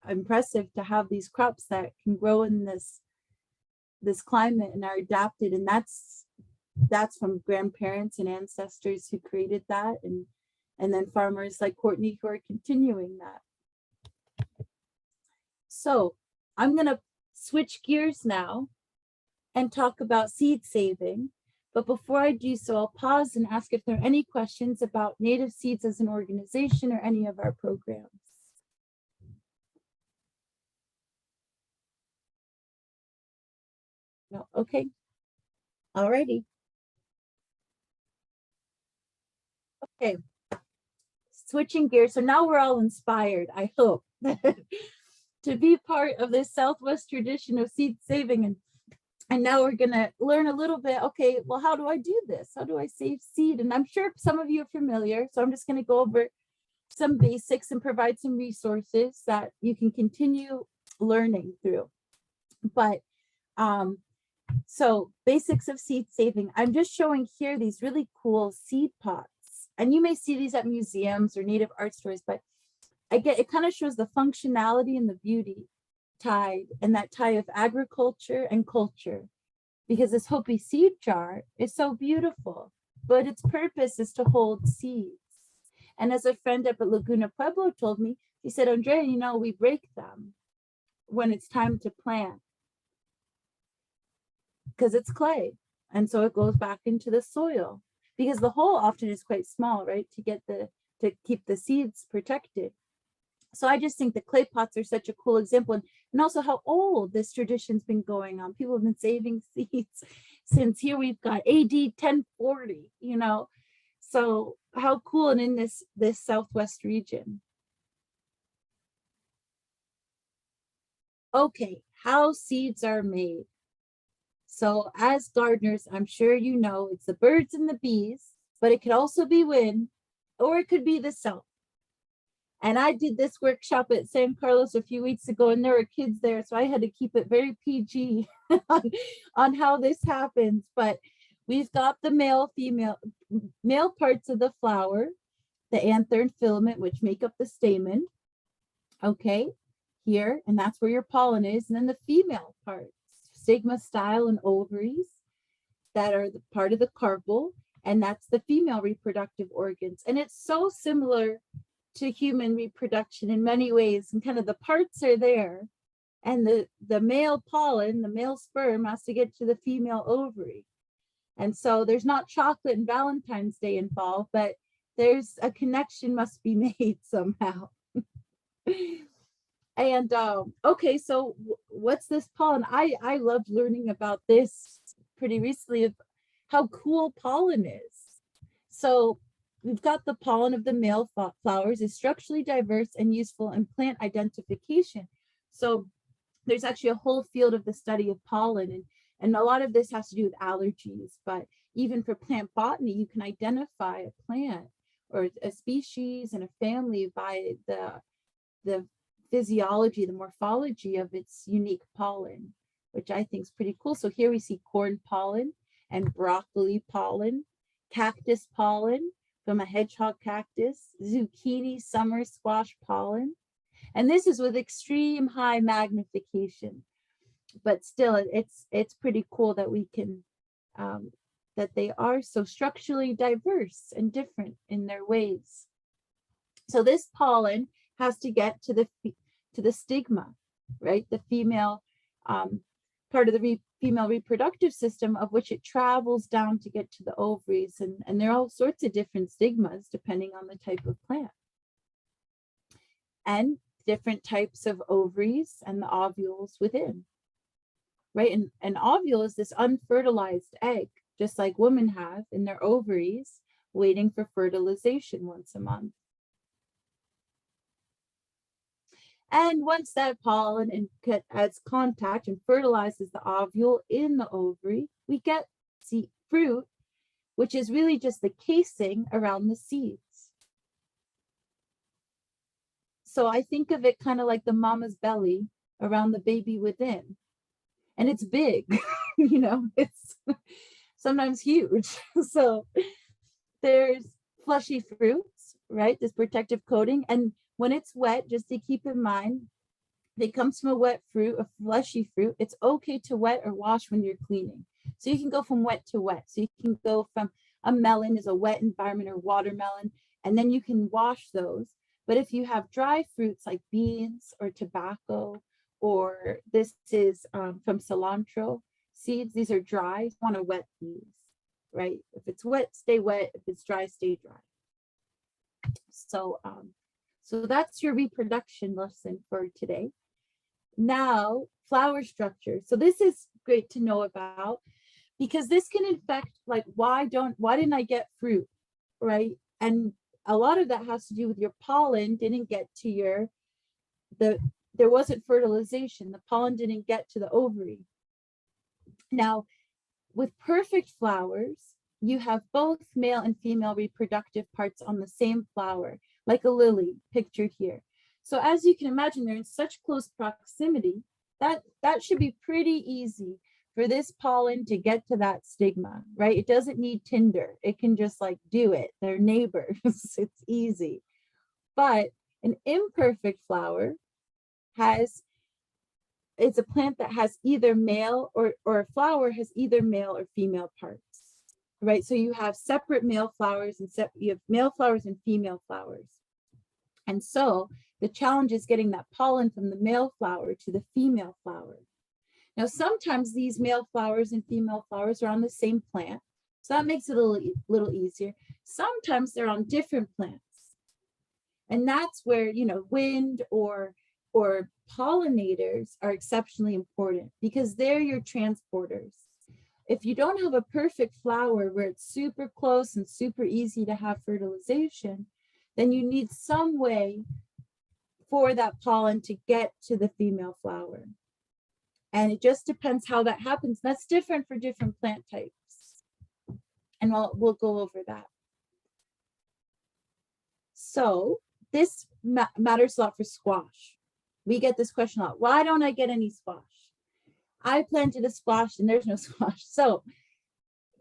impressive to have these crops that can grow in this climate and are adapted. And that's from grandparents and ancestors who created that, and then farmers like Courtney who are continuing that. So I'm going to switch gears now and talk about seed saving. But before I do so, I'll pause and ask if there are any questions about Native Seeds as an organization or any of our programs. No, okay. All righty. Okay. Switching gears. So now we're all inspired, I hope, to be part of this Southwest tradition of seed saving. And now we're going to learn a little bit. Okay, well, how do I do this? How do I save seed? And I'm sure some of you are familiar. So I'm just going to go over some basics and provide some resources that you can continue learning through. But so basics of seed saving. I'm just showing here these really cool seed pots. And you may see these at museums or native art stores, but it kind of shows the functionality and the beauty tied, and that tie of agriculture and culture, because this Hopi seed jar is so beautiful, but its purpose is to hold seeds. And as a friend up at Laguna Pueblo told me, he said, Andrea, you know, we break them when it's time to plant because it's clay. And so it goes back into the soil, because the hole often is quite small, right? To keep the seeds protected. So I just think the clay pots are such a cool example, and also how old this tradition's been going on. People have been saving seeds since here we've got AD 1040, you know. So how cool, and in this Southwest region. Okay, how seeds are made. So as gardeners, I'm sure you know it's the birds and the bees, but it could also be wind, or it could be the sun. And I did this workshop at San Carlos a few weeks ago, and there were kids there, so I had to keep it very PG on how this happens. But we've got the male parts of the flower, the anther and filament, which make up the stamen. Okay, here, and that's where your pollen is. And then the female parts, stigma, style, and ovaries, that are the part of the carpel, and that's the female reproductive organs. And it's so similar to human reproduction in many ways, and kind of the parts are there, and the male pollen, the male sperm, has to get to the female ovary. And so there's not chocolate and Valentine's Day involved, but there's a connection must be made somehow. And okay, so what's this pollen? I loved learning about this pretty recently, of how cool pollen is. So we've got the pollen of the male flowers is structurally diverse and useful in plant identification. So there's actually a whole field of the study of pollen, and a lot of this has to do with allergies, but even for plant botany, you can identify a plant or a species and a family by the physiology, the morphology of its unique pollen, which I think is pretty cool. So here we see corn pollen and broccoli pollen, cactus pollen from a hedgehog cactus, zucchini summer squash pollen. And this is with extreme high magnification. but still, it's pretty cool that we can, that they are so structurally diverse and different in their ways. So this pollen has to get to the stigma, right? The female part of the female reproductive system, of which it travels down to get to the ovaries, and there are all sorts of different stigmas depending on the type of plant, and different types of ovaries and the ovules within, right? And an ovule is this unfertilized egg, just like women have in their ovaries, waiting for fertilization once a month. And once that pollen adds contact and fertilizes the ovule in the ovary, we get seed fruit, which is really just the casing around the seeds. So I think of it kind of like the mama's belly around the baby within. And it's big, you know, it's sometimes huge. So there's fleshy fruits, right? This protective coating. And when it's wet, just to keep in mind, it comes from a wet fruit, a fleshy fruit. It's okay to wet or wash when you're cleaning. So you can go from wet to wet. So you can go from a melon is a wet environment, or watermelon, and then you can wash those. But if you have dry fruits like beans or tobacco, or this is from cilantro seeds, these are dry, you want to wet these, right? If it's wet, stay wet. If it's dry, stay dry. So, so that's your reproduction lesson for today. Now, flower structure. So this is great to know about, because this can affect, like, why didn't I get fruit, right? And a lot of that has to do with your pollen didn't get to there wasn't fertilization. The pollen didn't get to the ovary. Now, with perfect flowers, you have both male and female reproductive parts on the same flower, like a lily pictured here. So as you can imagine, they're in such close proximity that should be pretty easy for this pollen to get to that stigma, right? It doesn't need Tinder. It can just like do it. They're neighbors. It's easy. But an imperfect flower it's a plant that has either male or a flower has either male or female parts, right? So you have separate male flowers and you have male flowers and female flowers. And so the challenge is getting that pollen from the male flower to the female flower. Now, sometimes these male flowers and female flowers are on the same plant, so that makes it a little easier. Sometimes they're on different plants. And that's where, you know, wind or pollinators are exceptionally important, because they're your transporters. If you don't have a perfect flower where it's super close and super easy to have fertilization, then you need some way for that pollen to get to the female flower. And it just depends how that happens. That's different for different plant types. And we'll go over that. So this matters a lot for squash. We get this question a lot. Why don't I get any squash? I planted a squash and there's no squash. So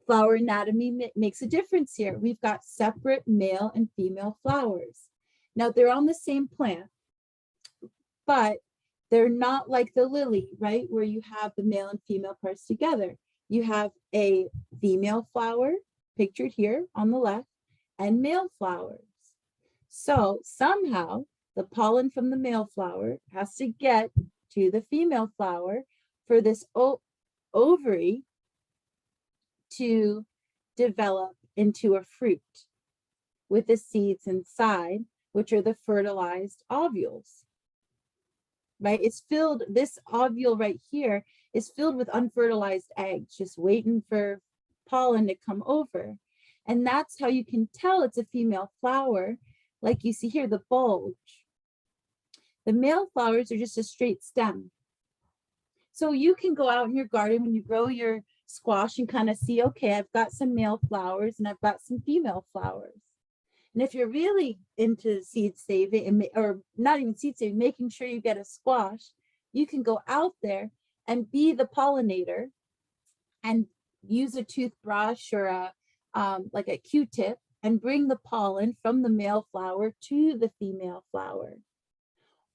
flower anatomy makes a difference here. We've got separate male and female flowers. Now they're on the same plant, but they're not like the lily, right? Where you have the male and female parts together. You have a female flower pictured here on the left and male flowers. So somehow the pollen from the male flower has to get to the female flower for this ovary to develop into a fruit with the seeds inside, which are the fertilized ovules, right? It's filled, this ovule right here is filled with unfertilized eggs, just waiting for pollen to come over. And that's how you can tell it's a female flower. Like you see here, the bulge. The male flowers are just a straight stem. So you can go out in your garden when you grow your squash and kind of see, okay, I've got some male flowers and I've got some female flowers. And if you're really into seed saving, or not even seed saving, making sure you get a squash, you can go out there and be the pollinator and use a toothbrush or like a Q-tip and bring the pollen from the male flower to the female flower.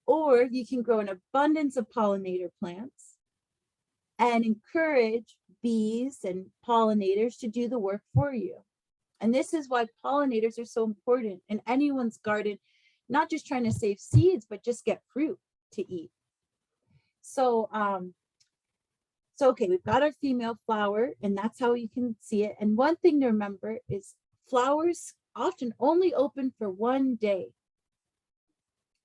Or you can grow an abundance of pollinator plants and encourage bees and pollinators to do the work for you. And this is why pollinators are so important in anyone's garden, not just trying to save seeds, but just get fruit to eat. So, okay, we've got our female flower, and that's how you can see it. And one thing to remember is flowers often only open for one day.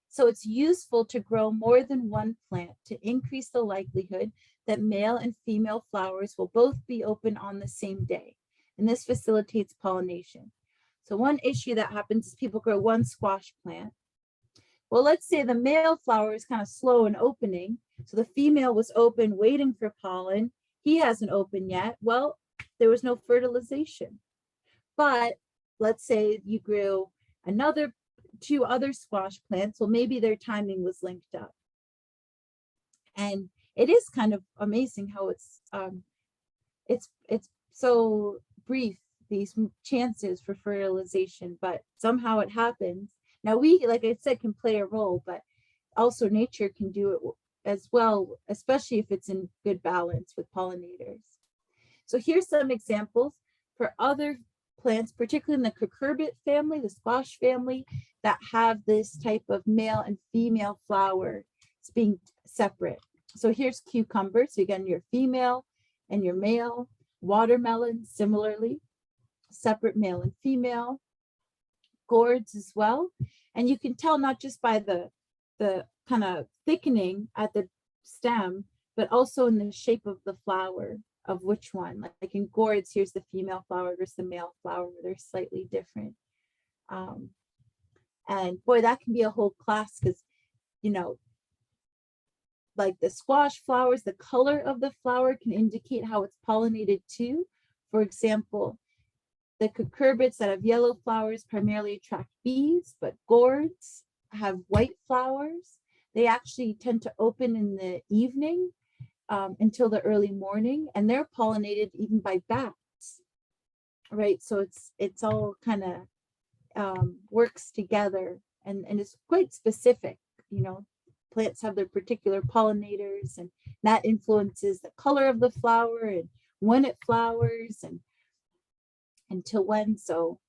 So it's useful to grow more than one plant to increase the likelihood that male and female flowers will both be open on the same day. And this facilitates pollination. So one issue that happens is people grow one squash plant. Well, let's say the male flower is kind of slow in opening. So the female was open waiting for pollen. He hasn't opened yet. Well, there was no fertilization. But let's say you grew two other squash plants. Well, maybe their timing was linked up. And it is kind of amazing how it's so brief, these chances for fertilization, but somehow it happens. Now we, like I said, can play a role, but also nature can do it as well, especially if it's in good balance with pollinators. So here's some examples for other plants, particularly in the cucurbit family, the squash family, that have this type of male and female flower. It's being separate. So here's cucumber. So again, your female and your male. Watermelon, similarly, separate male and female. Gourds as well. And you can tell not just by the kind of thickening at the stem, but also in the shape of the flower of which one. Like in gourds, here's the female flower versus the male flower. They're slightly different. And boy, that can be a whole class because, you know, like the squash flowers, the color of the flower can indicate how it's pollinated too. For example, the cucurbits that have yellow flowers primarily attract bees, but gourds have white flowers. They actually tend to open in the evening until the early morning, and they're pollinated even by bats, right? So it's all kind of works together, and it's quite specific. You know, plants have their particular pollinators, and that influences the color of the flower and when it flowers and until when. So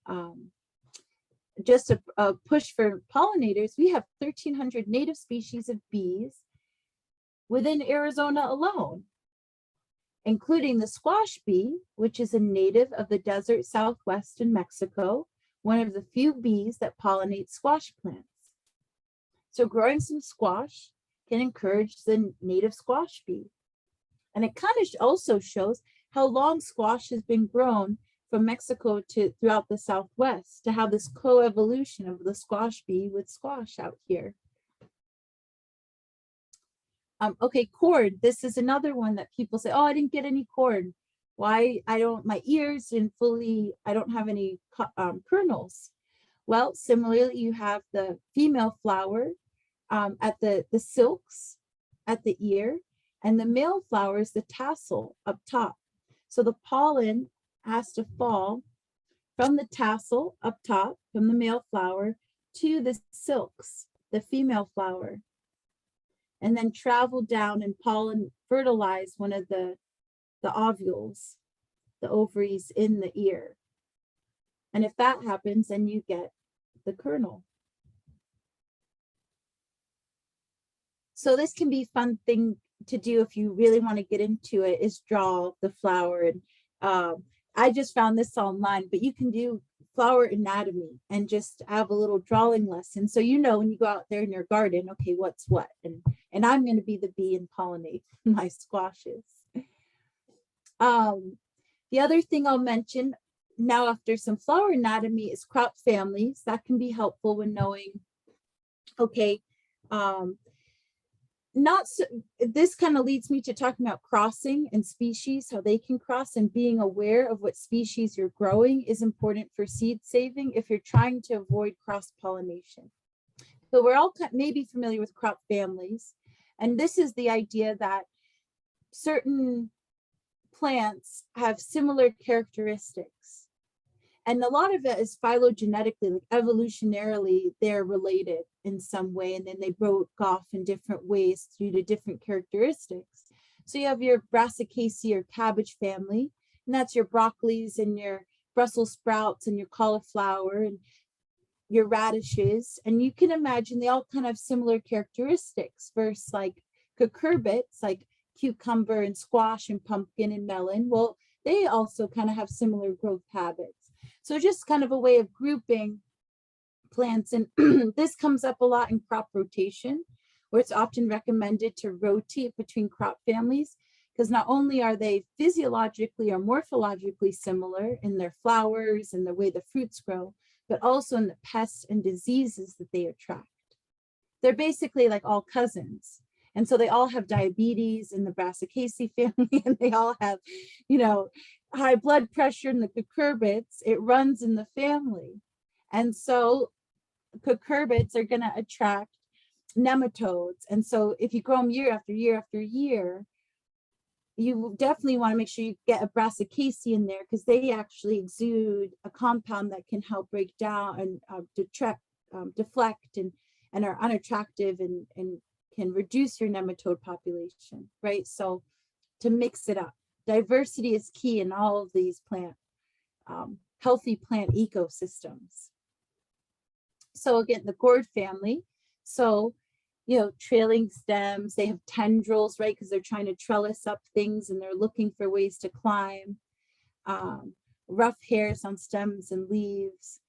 just a push for pollinators, we have 1,300 native species of bees within Arizona alone, including the squash bee, which is a native of the desert southwest in Mexico, one of the few bees that pollinate squash plants. So growing some squash can encourage the native squash bee. And it kind of also shows how long squash has been grown from Mexico to throughout the Southwest to have this coevolution of the squash bee with squash out here. Okay, corn. This is another one that people say, oh, I didn't get any corn. Why? My ears didn't fully, I don't have any kernels. Well, similarly, you have the female flower at the silks at the ear, and the male flower is the tassel up top. So the pollen has to fall from the tassel up top, from the male flower, to the silks, the female flower, and then travel down and pollen fertilize one of the ovules, the ovaries in the ear. And if that happens, then you get the kernel. So this can be a fun thing to do if you really want to get into it, is draw the flower. And I just found this online, but you can do flower anatomy and just have a little drawing lesson. So you know when you go out there in your garden, okay, what's what? And I'm going to be the bee and pollinate my squashes. The other thing I'll mention now after some flower anatomy is crop families. That can be helpful when knowing, okay, this kind of leads me to talking about crossing and species, how they can cross, and being aware of what species you're growing is important for seed saving if you're trying to avoid cross-pollination. So we're all maybe familiar with crop families, and this is the idea that certain plants have similar characteristics. And a lot of it is phylogenetically, like evolutionarily, they're related in some way, and then they broke off in different ways due to different characteristics. So you have your Brassicaceae or cabbage family, and that's your broccolis and your Brussels sprouts and your cauliflower and your radishes. And you can imagine they all kind of have similar characteristics versus like cucurbits, like cucumber and squash and pumpkin and melon. Well, they also kind of have similar growth habits. So just kind of a way of grouping plants. And this comes up a lot in crop rotation, where it's often recommended to rotate between crop families, because not only are they physiologically or morphologically similar in their flowers and the way the fruits grow, but also in the pests and diseases that they attract. They're basically like all cousins. And so they all have diabetes in the Brassicaceae family, and they all have, high blood pressure in the cucurbits. It runs in the family. And so cucurbits are going to attract nematodes. And so if you grow them year after year after year, you definitely want to make sure you get a Brassicaceae in there, because they actually exude a compound that can help break down and deflect and are unattractive and can reduce your nematode population, right? So to mix it up, diversity is key in all of these healthy plant ecosystems. So again, the gourd family. So, trailing stems, they have tendrils, right? Because they're trying to trellis up things and they're looking for ways to climb. Rough hairs on stems and leaves,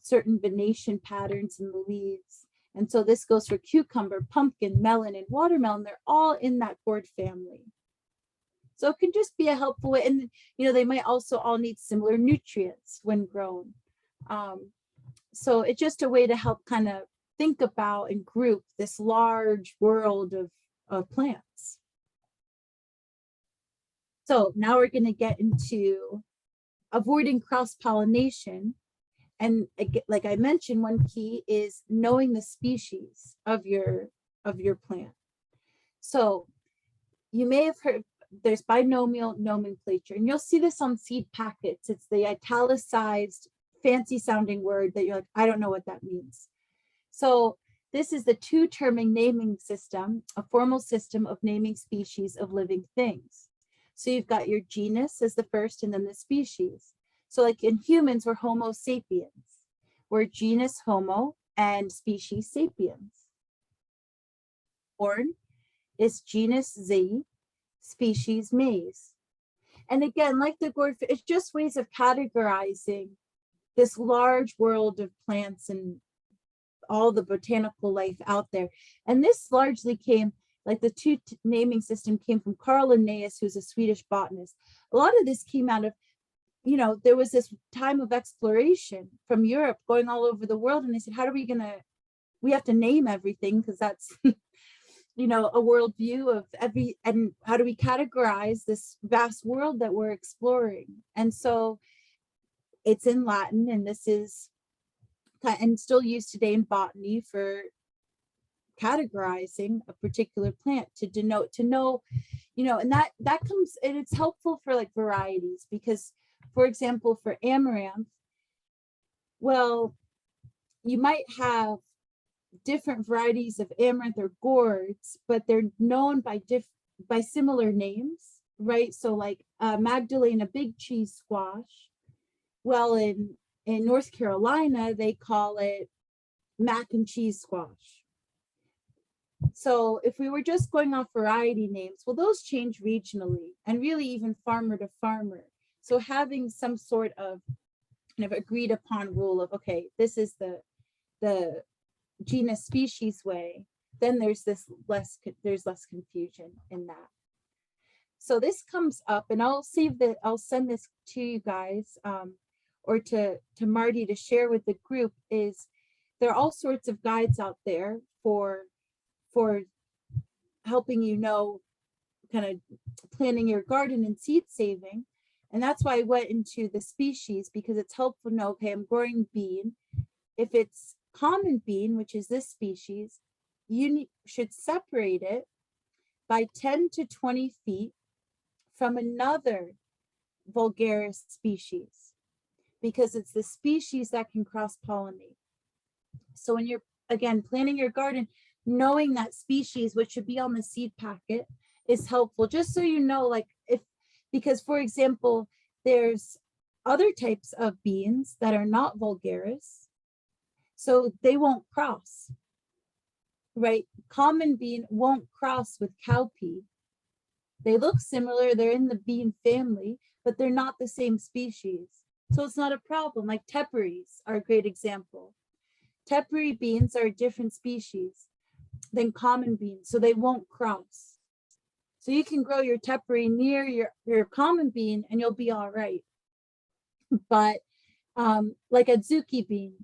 certain venation patterns in the leaves. And so this goes for cucumber, pumpkin, melon, and watermelon. They're all in that gourd family. So it can just be a helpful way. And, they might also all need similar nutrients when grown. So it's just a way to help kind of think about and group this large world of plants. So now we're going to get into avoiding cross-pollination. And like I mentioned, one key is knowing the species of your plant. So you may have heard there's binomial nomenclature, and you'll see this on seed packets. It's the italicized, fancy sounding word that you're like, I don't know what that means. So this is the two-terming naming system, a formal system of naming species of living things. So you've got your genus as the first, and then the species. So like in humans, we're Homo sapiens. We're genus Homo and species Sapiens. Corn is genus Z, species maize. And again, like the gourd, it's just ways of categorizing this large world of plants and all the botanical life out there. And this largely came, like the naming system came from Carl Linnaeus, who's a Swedish botanist. A lot of this came out of, there was this time of exploration from Europe going all over the world. And they said, we have to name everything, because that's, a worldview of and how do we categorize this vast world that we're exploring? And so it's in Latin, and this is and still used today in botany for categorizing a particular plant to know, and that comes, and it's helpful for like varieties, because for example, for amaranth, well, you might have different varieties of amaranth or gourds, but they're known by similar names, right? So like Magdalena big cheese squash, well, in North Carolina, they call it mac and cheese squash. So if we were just going off variety names, well, those change regionally and really even farmer to farmer. So having some sort of kind of agreed upon rule of, okay, this is the genus species way, then there's less confusion in that. So this comes up, and I'll send this to you guys, or to Marty to share with the group. Is there are all sorts of guides out there for helping kind of planning your garden and seed saving. And that's why I went into the species, because it's helpful to know, okay, I'm growing bean. If it's common bean, which is this species, you should separate it by 10 to 20 feet from another vulgaris species, because it's the species that can cross-pollinate. So when you're, again, planting your garden, knowing that species, which should be on the seed packet, is helpful, just so you know, like because for example, there's other types of beans that are not vulgaris, so they won't cross, right? Common bean won't cross with cowpea. They look similar, they're in the bean family, but they're not the same species. So it's not a problem. Like teparies are a great example. Tepary beans are a different species than common beans, so they won't cross. So you can grow your tepary near your common bean and you'll be all right. But like a zucchini bean,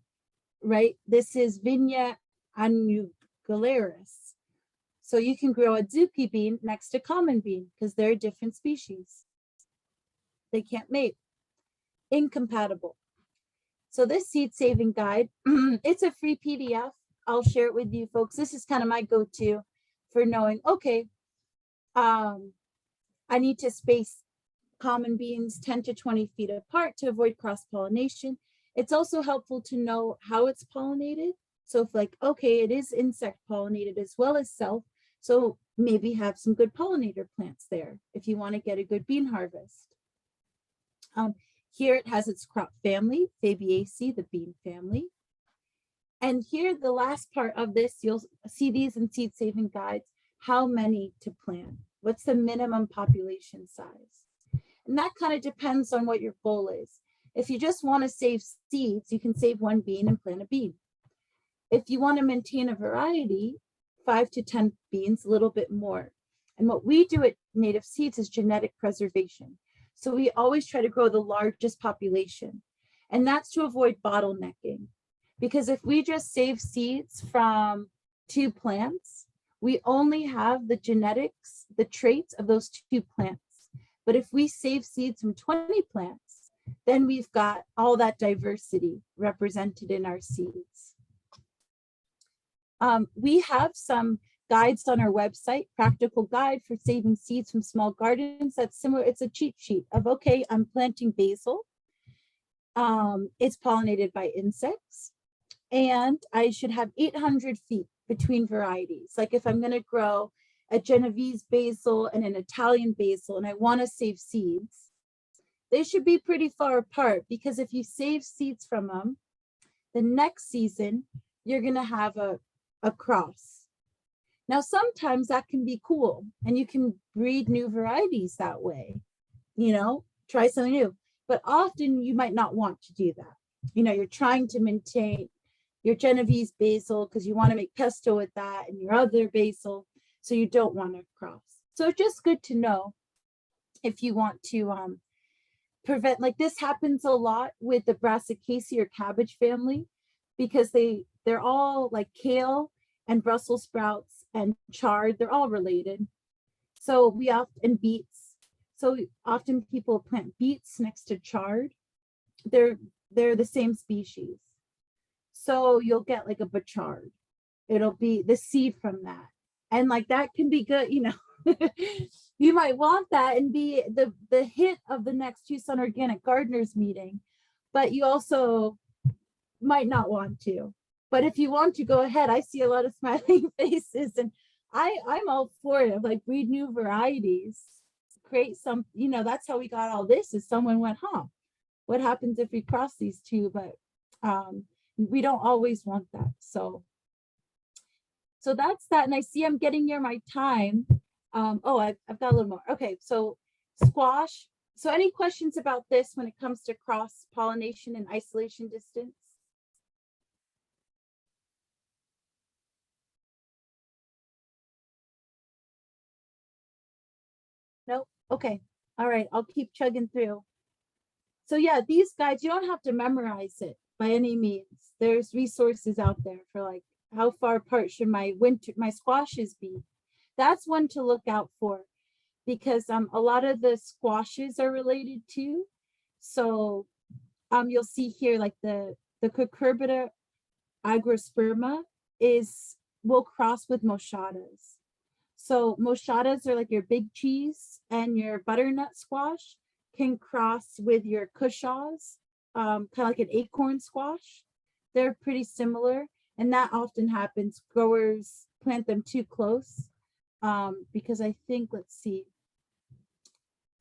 right? This is Vinia annugularis. So you can grow a zucchini bean next to common bean because they're a different species. They can't mate. Incompatible. So this seed saving guide, it's a free PDF. I'll share it with you folks. This is kind of my go-to for knowing, okay, I need to space common beans 10 to 20 feet apart to avoid cross-pollination. It's also helpful to know how it's pollinated. So if like, okay, it is insect pollinated as well as self, so maybe have some good pollinator plants there if you want to get a good bean harvest. Here it has its crop family, Fabiaceae, the bean family. And here, the last part of this, you'll see these in seed saving guides, how many to plant, what's the minimum population size. And that kind of depends on what your goal is. If you just want to save seeds, you can save one bean and plant a bean. If you want to maintain a variety, 5 to 10 beans, a little bit more. And what we do at Native Seeds is genetic preservation. So we always try to grow the largest population. And that's to avoid bottlenecking. Because if we just save seeds from 2 plants, we only have the genetics, the traits of those 2 plants. But if we save seeds from 20 plants, then we've got all that diversity represented in our seeds. We have some guides on our website, practical guide for saving seeds from small gardens. That's similar. It's a cheat sheet of, okay, I'm planting basil. It's pollinated by insects. And I should have 800 feet between varieties. Like if I'm going to grow a Genovese basil and an Italian basil, and I want to save seeds, they should be pretty far apart, because if you save seeds from them, the next season, you're going to have a cross. Now, sometimes that can be cool, and you can breed new varieties that way, you know, try something new. But often you might not want to do that. You know, you're trying to maintain your Genovese basil because you want to make pesto with that, and your other basil, so you don't want to cross. So it's just good to know if you want to prevent, like this happens a lot with the Brassicaceae or cabbage family, because they're all like kale and Brussels sprouts and chard, they're all related. So we often beets. So often people plant beets next to chard. They're the same species. So you'll get like a bachard. It'll be the seed from that. And like that can be good, you know. You might want that and be the hit of the next Tucson Organic Gardeners meeting, but you also might not want to. But if you want to, go ahead. I see a lot of smiling faces, and I'm all for it. Like breed new varieties, create some, you know, that's how we got all this, is someone went, huh, what happens if we cross these two? But we don't always want that. So that's that. And I see I'm getting near my time. Oh, I've got a little more. Okay, so squash. So any questions about this when it comes to cross pollination and isolation distance? Nope. Okay. All right. I'll keep chugging through. So yeah, these guides, you don't have to memorize it by any means. There's resources out there for like, how far apart should my squashes be? That's one to look out for, because a lot of the squashes are related too. So you'll see here like the Cucurbita agrosperma will cross with mochadas. So mochadas are like your big cheese, and your butternut squash can cross with your cushaws, kind of like an acorn squash. They're pretty similar, and that often happens. Growers plant them too close, because I think, let's see,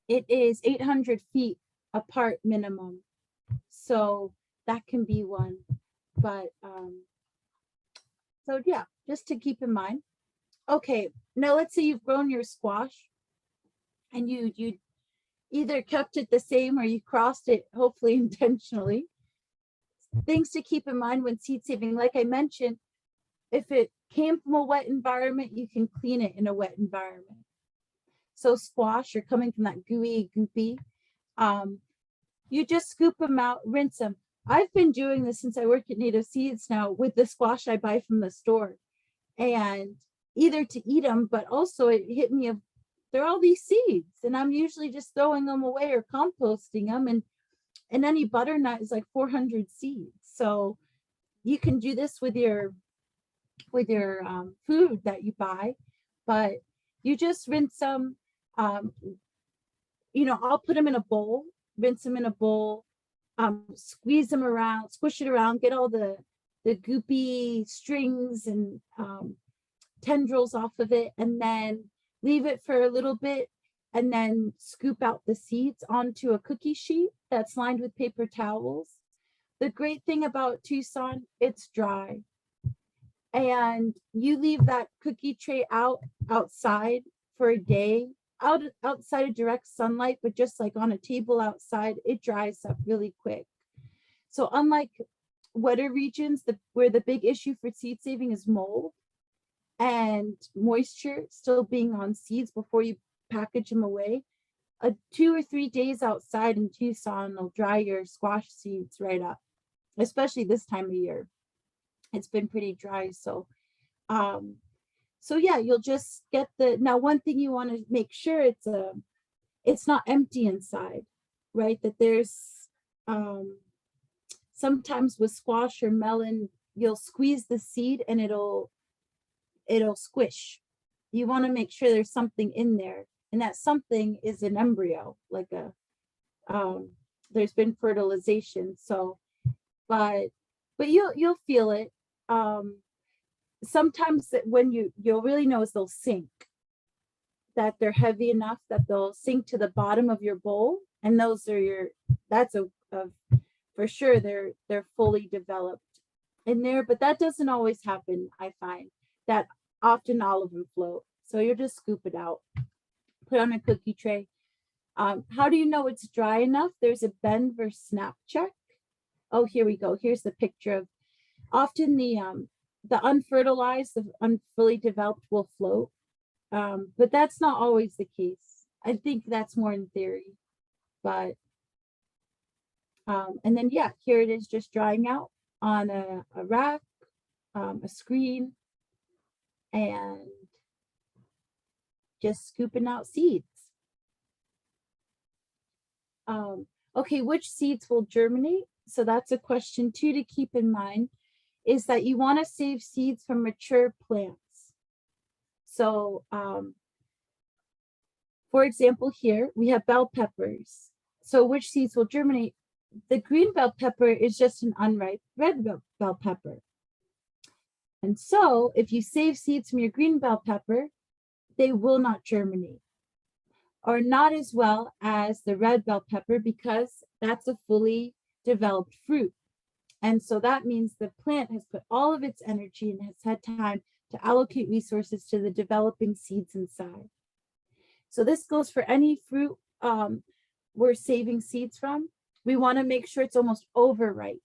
it is 800 feet apart minimum. So that can be one. But so yeah, just to keep in mind. Okay, now let's say you've grown your squash and you either kept it the same or you crossed it, hopefully intentionally. Things to keep in mind when seed saving, like I mentioned, if it came from a wet environment, you can clean it in a wet environment. So squash, you're coming from that gooey, goopy. You just scoop them out, rinse them. I've been doing this since I work at Native Seeds now with the squash I buy from the store, and either to eat them, but also it hit me of there are all these seeds, and I'm usually just throwing them away or composting them, and any butternut is like 400 seeds. So you can do this with your food that you buy, but you just rinse them. I'll put them in a bowl, rinse them in a bowl, squeeze them around, squish it around, get all the goopy strings and tendrils off of it, and then leave it for a little bit, and then scoop out the seeds onto a cookie sheet that's lined with paper towels. The great thing about Tucson, it's dry. And you leave that cookie tray outside for a day, outside of direct sunlight, but just like on a table outside, it dries up really quick. So unlike wetter regions, where the big issue for seed saving is mold and moisture still being on seeds before you package them away, 2 or 3 days outside in Tucson will dry your squash seeds right up, especially this time of year. It's been pretty dry. So yeah, you'll just get now one thing you want to make sure it's not empty inside, right? That there's sometimes with squash or melon, you'll squeeze the seed and it'll squish. You want to make sure there's something in there, and that something is an embryo, like there's been fertilization. So, but you'll feel it. Sometimes when you'll really know is they'll sink, that they're heavy enough that they'll sink to the bottom of your bowl, and those are that's for sure they're fully developed in there. But that doesn't always happen. I find that often all of them float, so you'll just scoop it out, put on a cookie tray. How do you know it's dry enough? There's a bend versus snap check. Oh, here we go. Here's the picture of often the unfertilized, the unfully developed will float, but that's not always the case. I think that's more in theory, but and then yeah, here it is just drying out on a rack, a screen, and just scooping out seeds. Okay, which seeds will germinate? So that's a question too to keep in mind, is that you want to save seeds from mature plants. So for example, here we have bell peppers. So which seeds will germinate? The green bell pepper is just an unripe red bell pepper. And so if you save seeds from your green bell pepper, they will not germinate, or not as well as the red bell pepper, because that's a fully developed fruit. And so that means the plant has put all of its energy and has had time to allocate resources to the developing seeds inside. So this goes for any fruit we're saving seeds from. We want to make sure it's almost overripe.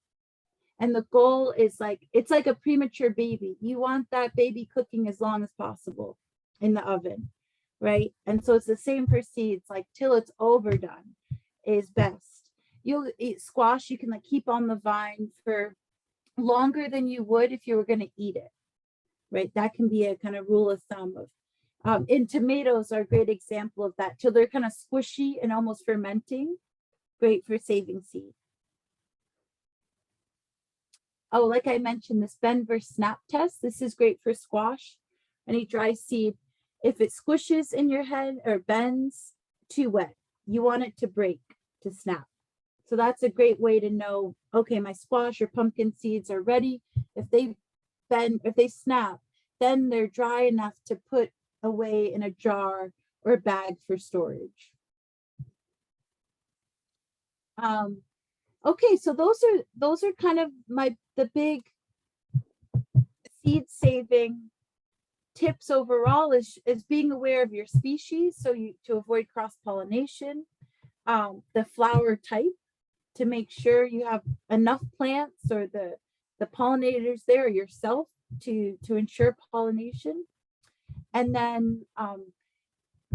And the goal is it's like a premature baby. You want that baby cooking as long as possible in the oven, right? And so it's the same for seeds, like till it's overdone is best. You'll eat squash, you can keep on the vine for longer than you would if you were going to eat it, right? That can be a kind of rule of thumb of, and tomatoes are a great example of that, till they're kind of squishy and almost fermenting. Great for saving seed. Oh, like I mentioned, this bend versus snap test. This is great for squash. Any dry seed. If it squishes in your head or bends, too wet. You want it to break, to snap. So that's a great way to know, okay, my squash or pumpkin seeds are ready. If they bend, if they snap, then they're dry enough to put away in a jar or a bag for storage. Okay, so those are kind of the big seed saving tips overall is being aware of your species, so to avoid cross-pollination, the flower type, to make sure you have enough plants or the pollinators there yourself to ensure pollination. And then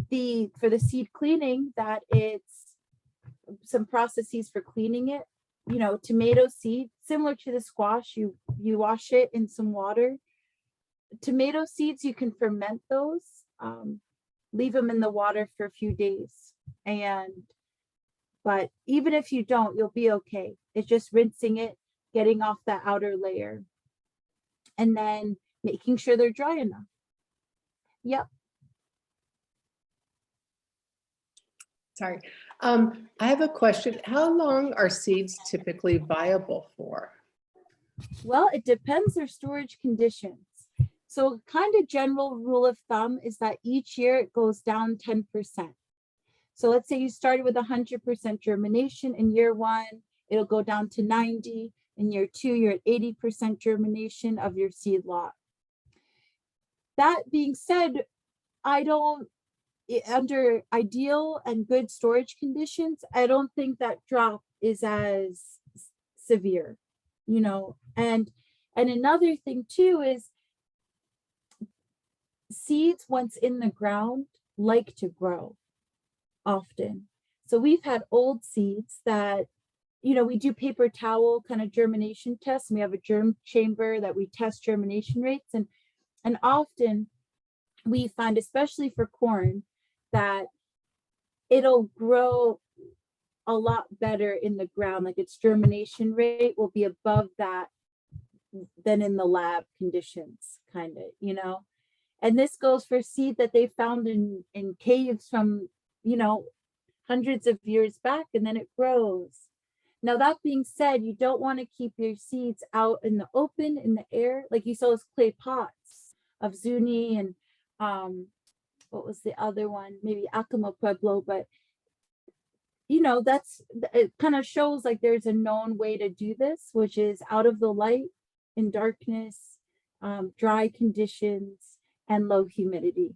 for the seed cleaning, that it's some processes for cleaning it. You know, tomato seed, similar to the squash, you wash it in some water. Tomato seeds, you can ferment those, leave them in the water for a few days. But even if you don't, you'll be okay. It's just rinsing it, getting off that outer layer, and then making sure they're dry enough. Yep. Sorry. I have a question. How long are seeds typically viable for? Well, it depends their storage conditions. So kind of general rule of thumb is that each year it goes down 10%. So let's say you started with 100% germination in year 1, it'll go down to 90. In year 2, you're at 80% germination of your seed lot. That being said, under ideal and good storage conditions, I don't think that drop is as severe, you know. And another thing too is seeds, once in the ground, like to grow often. So we've had old seeds that, you know, we do paper towel kind of germination tests, and we have a germ chamber that we test germination rates, and often we find, especially for corn, that it'll grow a lot better in the ground. Like its germination rate will be above that than in the lab conditions, kind of, you know. And this goes for seed that they found in caves from, you know, hundreds of years back, and then it grows. Now, that being said, you don't want to keep your seeds out in the open, in the air. Like you saw those clay pots of Zuni and what was the other one? Maybe Acoma Pueblo, but you know, it kind of shows like there's a known way to do this, which is out of the light, in darkness, dry conditions, and low humidity.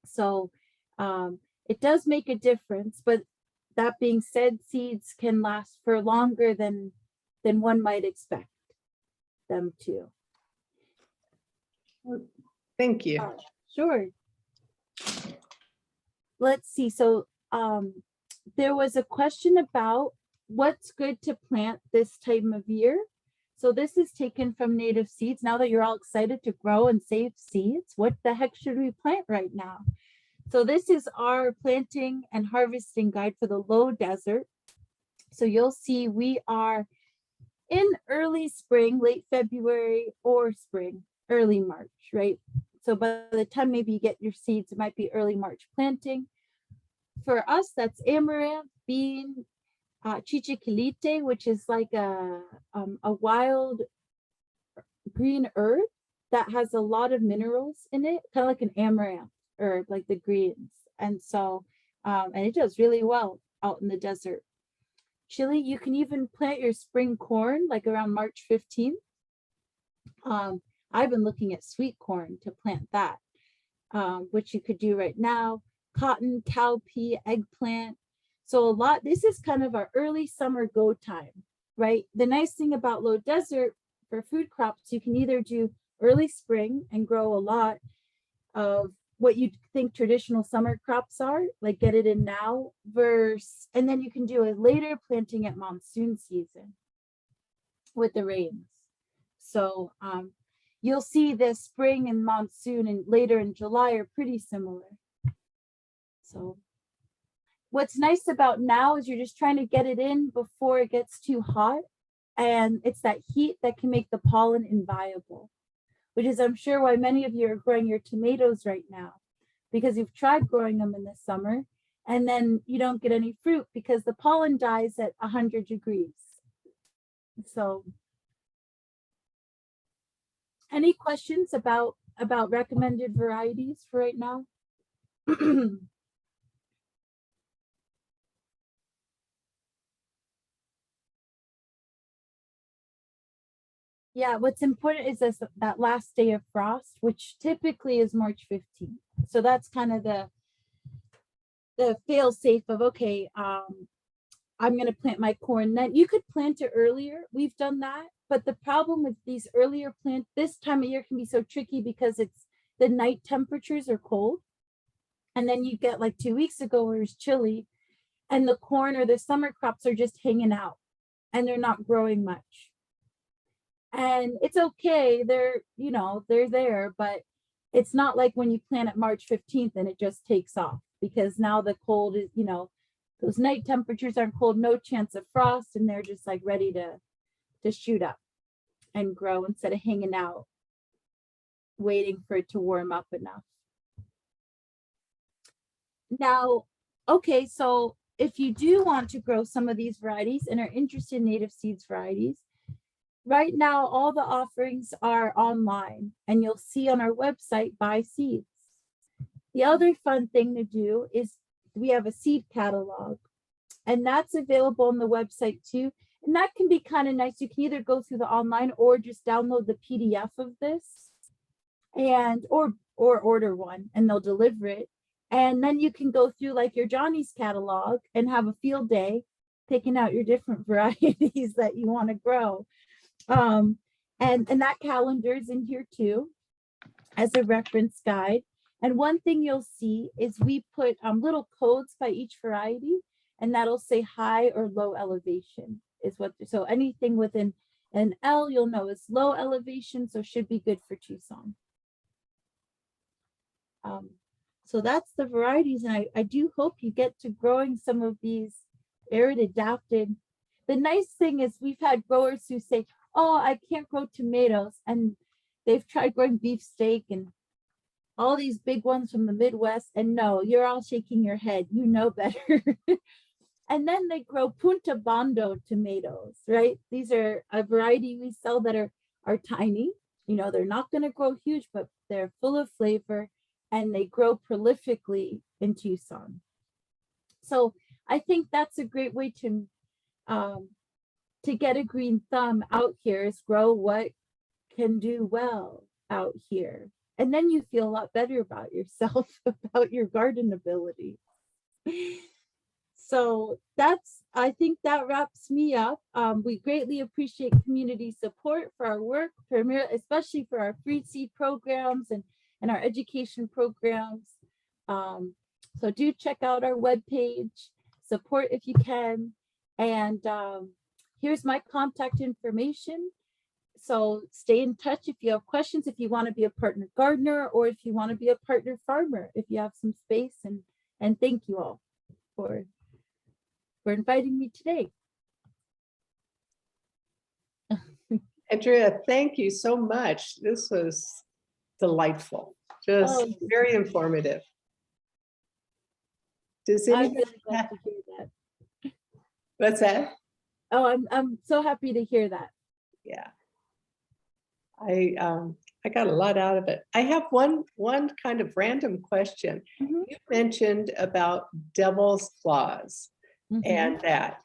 So it does make a difference, but that being said, seeds can last for longer than one might expect them to. Thank you. Sure. Let's see. So there was a question about what's good to plant this time of year. So this is taken from Native Seeds. Now that you're all excited to grow and save seeds, what the heck should we plant right now? So this is our planting and harvesting guide for the low desert. So you'll see we are in early spring, late February, or spring, early March, right? So by the time maybe you get your seeds, it might be early March planting. For us, that's amaranth, bean, chichiquilite, which is like a wild green herb that has a lot of minerals in it, kind of like an amaranth herb, like the greens. And so, and it does really well out in the desert. Chili, you can even plant your spring corn like around March 15th. I've been looking at sweet corn to plant that, which you could do right now. Cotton, cowpea, eggplant. So this is kind of our early summer go time, right? The nice thing about low desert for food crops, you can either do early spring and grow a lot of what you think traditional summer crops are, like get it in now, and then you can do a later planting at monsoon season with the rains. So you'll see the spring and monsoon and later in July are pretty similar. So what's nice about now is you're just trying to get it in before it gets too hot. And it's that heat that can make the pollen inviable, which is, I'm sure, why many of you are growing your tomatoes right now, because you've tried growing them in the summer and then you don't get any fruit because the pollen dies at 100 degrees. So any questions about about recommended varieties for right now? Yeah, what's important is this, that last day of frost, which typically is March 15th. So that's kind of the fail safe of, okay, I'm going to plant my corn. Then you could plant it earlier. We've done that. But the problem with these earlier plant this time of year can be so tricky because it's the night temperatures are cold. And then you get like 2 weeks ago where it was chilly and the corn or the summer crops are just hanging out and they're not growing much. And it's okay. They're, you know, they're there, but it's not like when you plant it March 15th and it just takes off because now the cold is, you know, those night temperatures aren't cold, no chance of frost, and they're just like ready to shoot up and grow instead of hanging out, waiting for it to warm up enough. Now, okay, so if you do want to grow some of these varieties and are interested in native seeds varieties, right now all the offerings are online and you'll see on our website, buy seeds. The other fun thing to do is we have a seed catalog and that's available on the website too. And that can be kind of nice. You can either go through the online or just download the PDF of this and or order one and they'll deliver it. And then you can go through like your Johnny's catalog and have a field day picking out your different varieties that you want to grow. And that calendar is in here too as a reference guide. And one thing you'll see is we put little codes by each variety, and that'll say high or low elevation is what. So anything within an L, you'll know is low elevation, so should be good for Tucson. So that's the varieties, and I do hope you get to growing some of these arid adapted. The nice thing is we've had growers who say, oh, I can't grow tomatoes, and they've tried growing beefsteak and all these big ones from the Midwest, and no, you're all shaking your head, you know better. And then they grow Punta Bondo tomatoes, right? These are a variety we sell that are tiny. You know, they're not going to grow huge, but they're full of flavor and they grow prolifically in Tucson. So I think that's a great way to get a green thumb out here is grow what can do well out here. And then you feel a lot better about yourself, about your garden ability. So I think that wraps me up. We greatly appreciate community support for our work, especially for our free seed programs and our education programs. So do check out our webpage, support if you can. And here's my contact information. So stay in touch if you have questions, if you want to be a partner gardener, or if you want to be a partner farmer, if you have some space. And thank you all for inviting me today. Andrea, thank you so much. This was delightful, just very informative. Does I'm anybody really glad to hear that. What's that? Oh, I'm so happy to hear that. Yeah. I got a lot out of it. I have one kind of random question. Mm-hmm. You mentioned about devil's claws. Mm-hmm. And that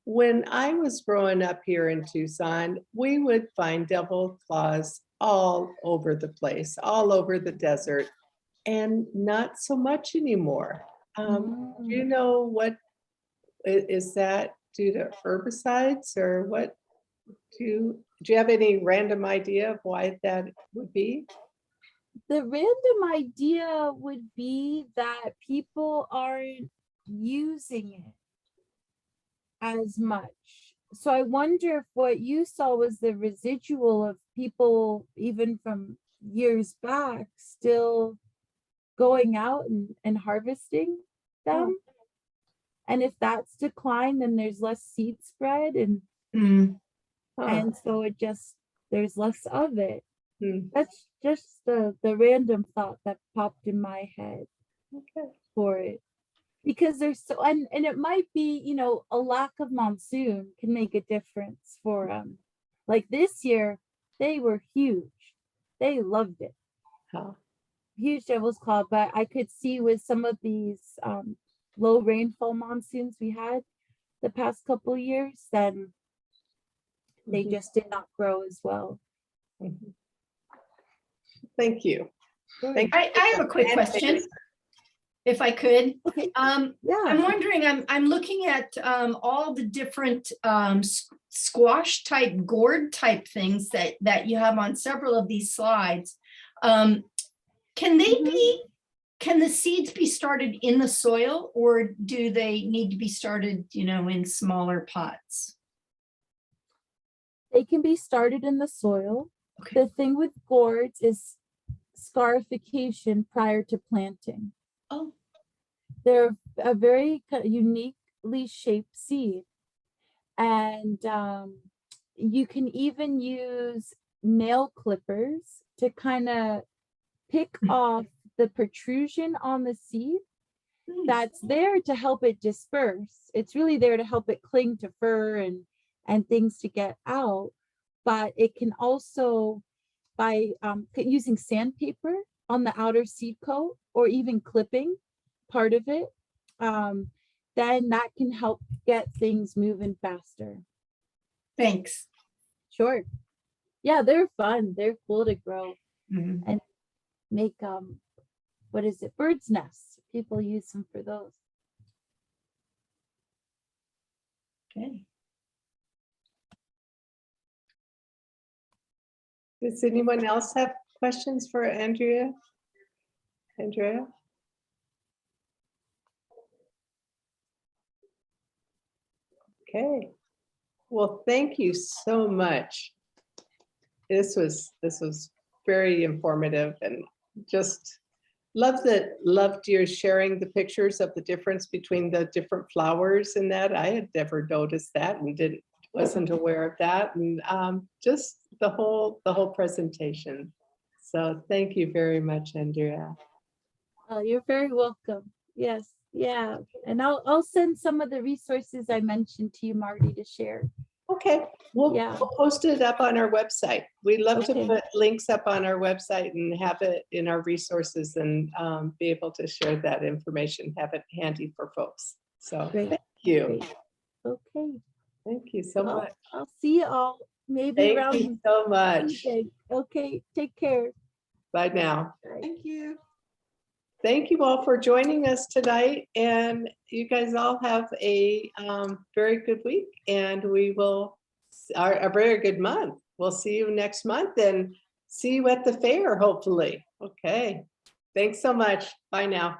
when I was growing up here in Tucson, we would find devil claws all over the place, all over the desert, and not so much anymore. Do you know what is that due to herbicides or what? Do you have any random idea of why that would be? The random idea would be that people aren't using it as much. So I wonder if what you saw was the residual of people, even from years back, still going out and harvesting them. Oh. And if that's declined, then there's less seed spread and so there's less of it. That's just the random thought that popped in my head for it. Because there's so, and it might be, you know, a lack of monsoon can make a difference for like this year, they were huge. They loved it. Oh, huge devil's claw, but I could see with some of these low rainfall monsoons we had the past couple years, then they mhm, just did not grow as well. mhm. Thank you. Sure. Thank you. I have a quick question, if I could. Okay. I'm Yeah. wondering, I'm looking at all the different squash type, gourd type things that you have on several of these slides. Can they Mhm. be, can the seeds be started in the soil, or do they need to be started, in smaller pots? They can be started in the soil. Okay. The thing with gourds is scarification prior to planting. Oh, They're a very uniquely shaped seed. And you can even use nail clippers to kind of pick off the protrusion on the seed nice. that's there to help it disperse. It's really there to help it cling to fur and things to get out. But it can also, by using sandpaper on the outer seed coat, or even clipping part of it, then that can help get things moving faster. Thanks. Sure. Yeah, they're fun. They're cool to grow Mhm. and make what is it? Bird's nests. People use them for those. Okay. Does anyone else have questions for Andrea? Andrea? Okay. Well, thank you so much. This was very informative, and just loved your sharing the pictures of the difference between the different flowers and that. I had never noticed that and wasn't aware of that, and just the whole presentation. So thank you very much, Andrea. You're very welcome. Yes. Yeah. And I'll send some of the resources I mentioned to you, Marty, to share. Okay, we'll post it up on our website. We love to put links up on our website and have it in our resources, and be able to share that information, have it handy for folks. So thank you. Great. Okay. Thank you so much. I'll see you all maybe Thank around. you so much. Tuesday. Okay, take care. Bye now. Bye. Thank you. Thank you all for joining us tonight, and you guys all have a very good week, and we will a very good month. We'll see you next month and see you at the fair, hopefully. Okay. Thanks so much. Bye now.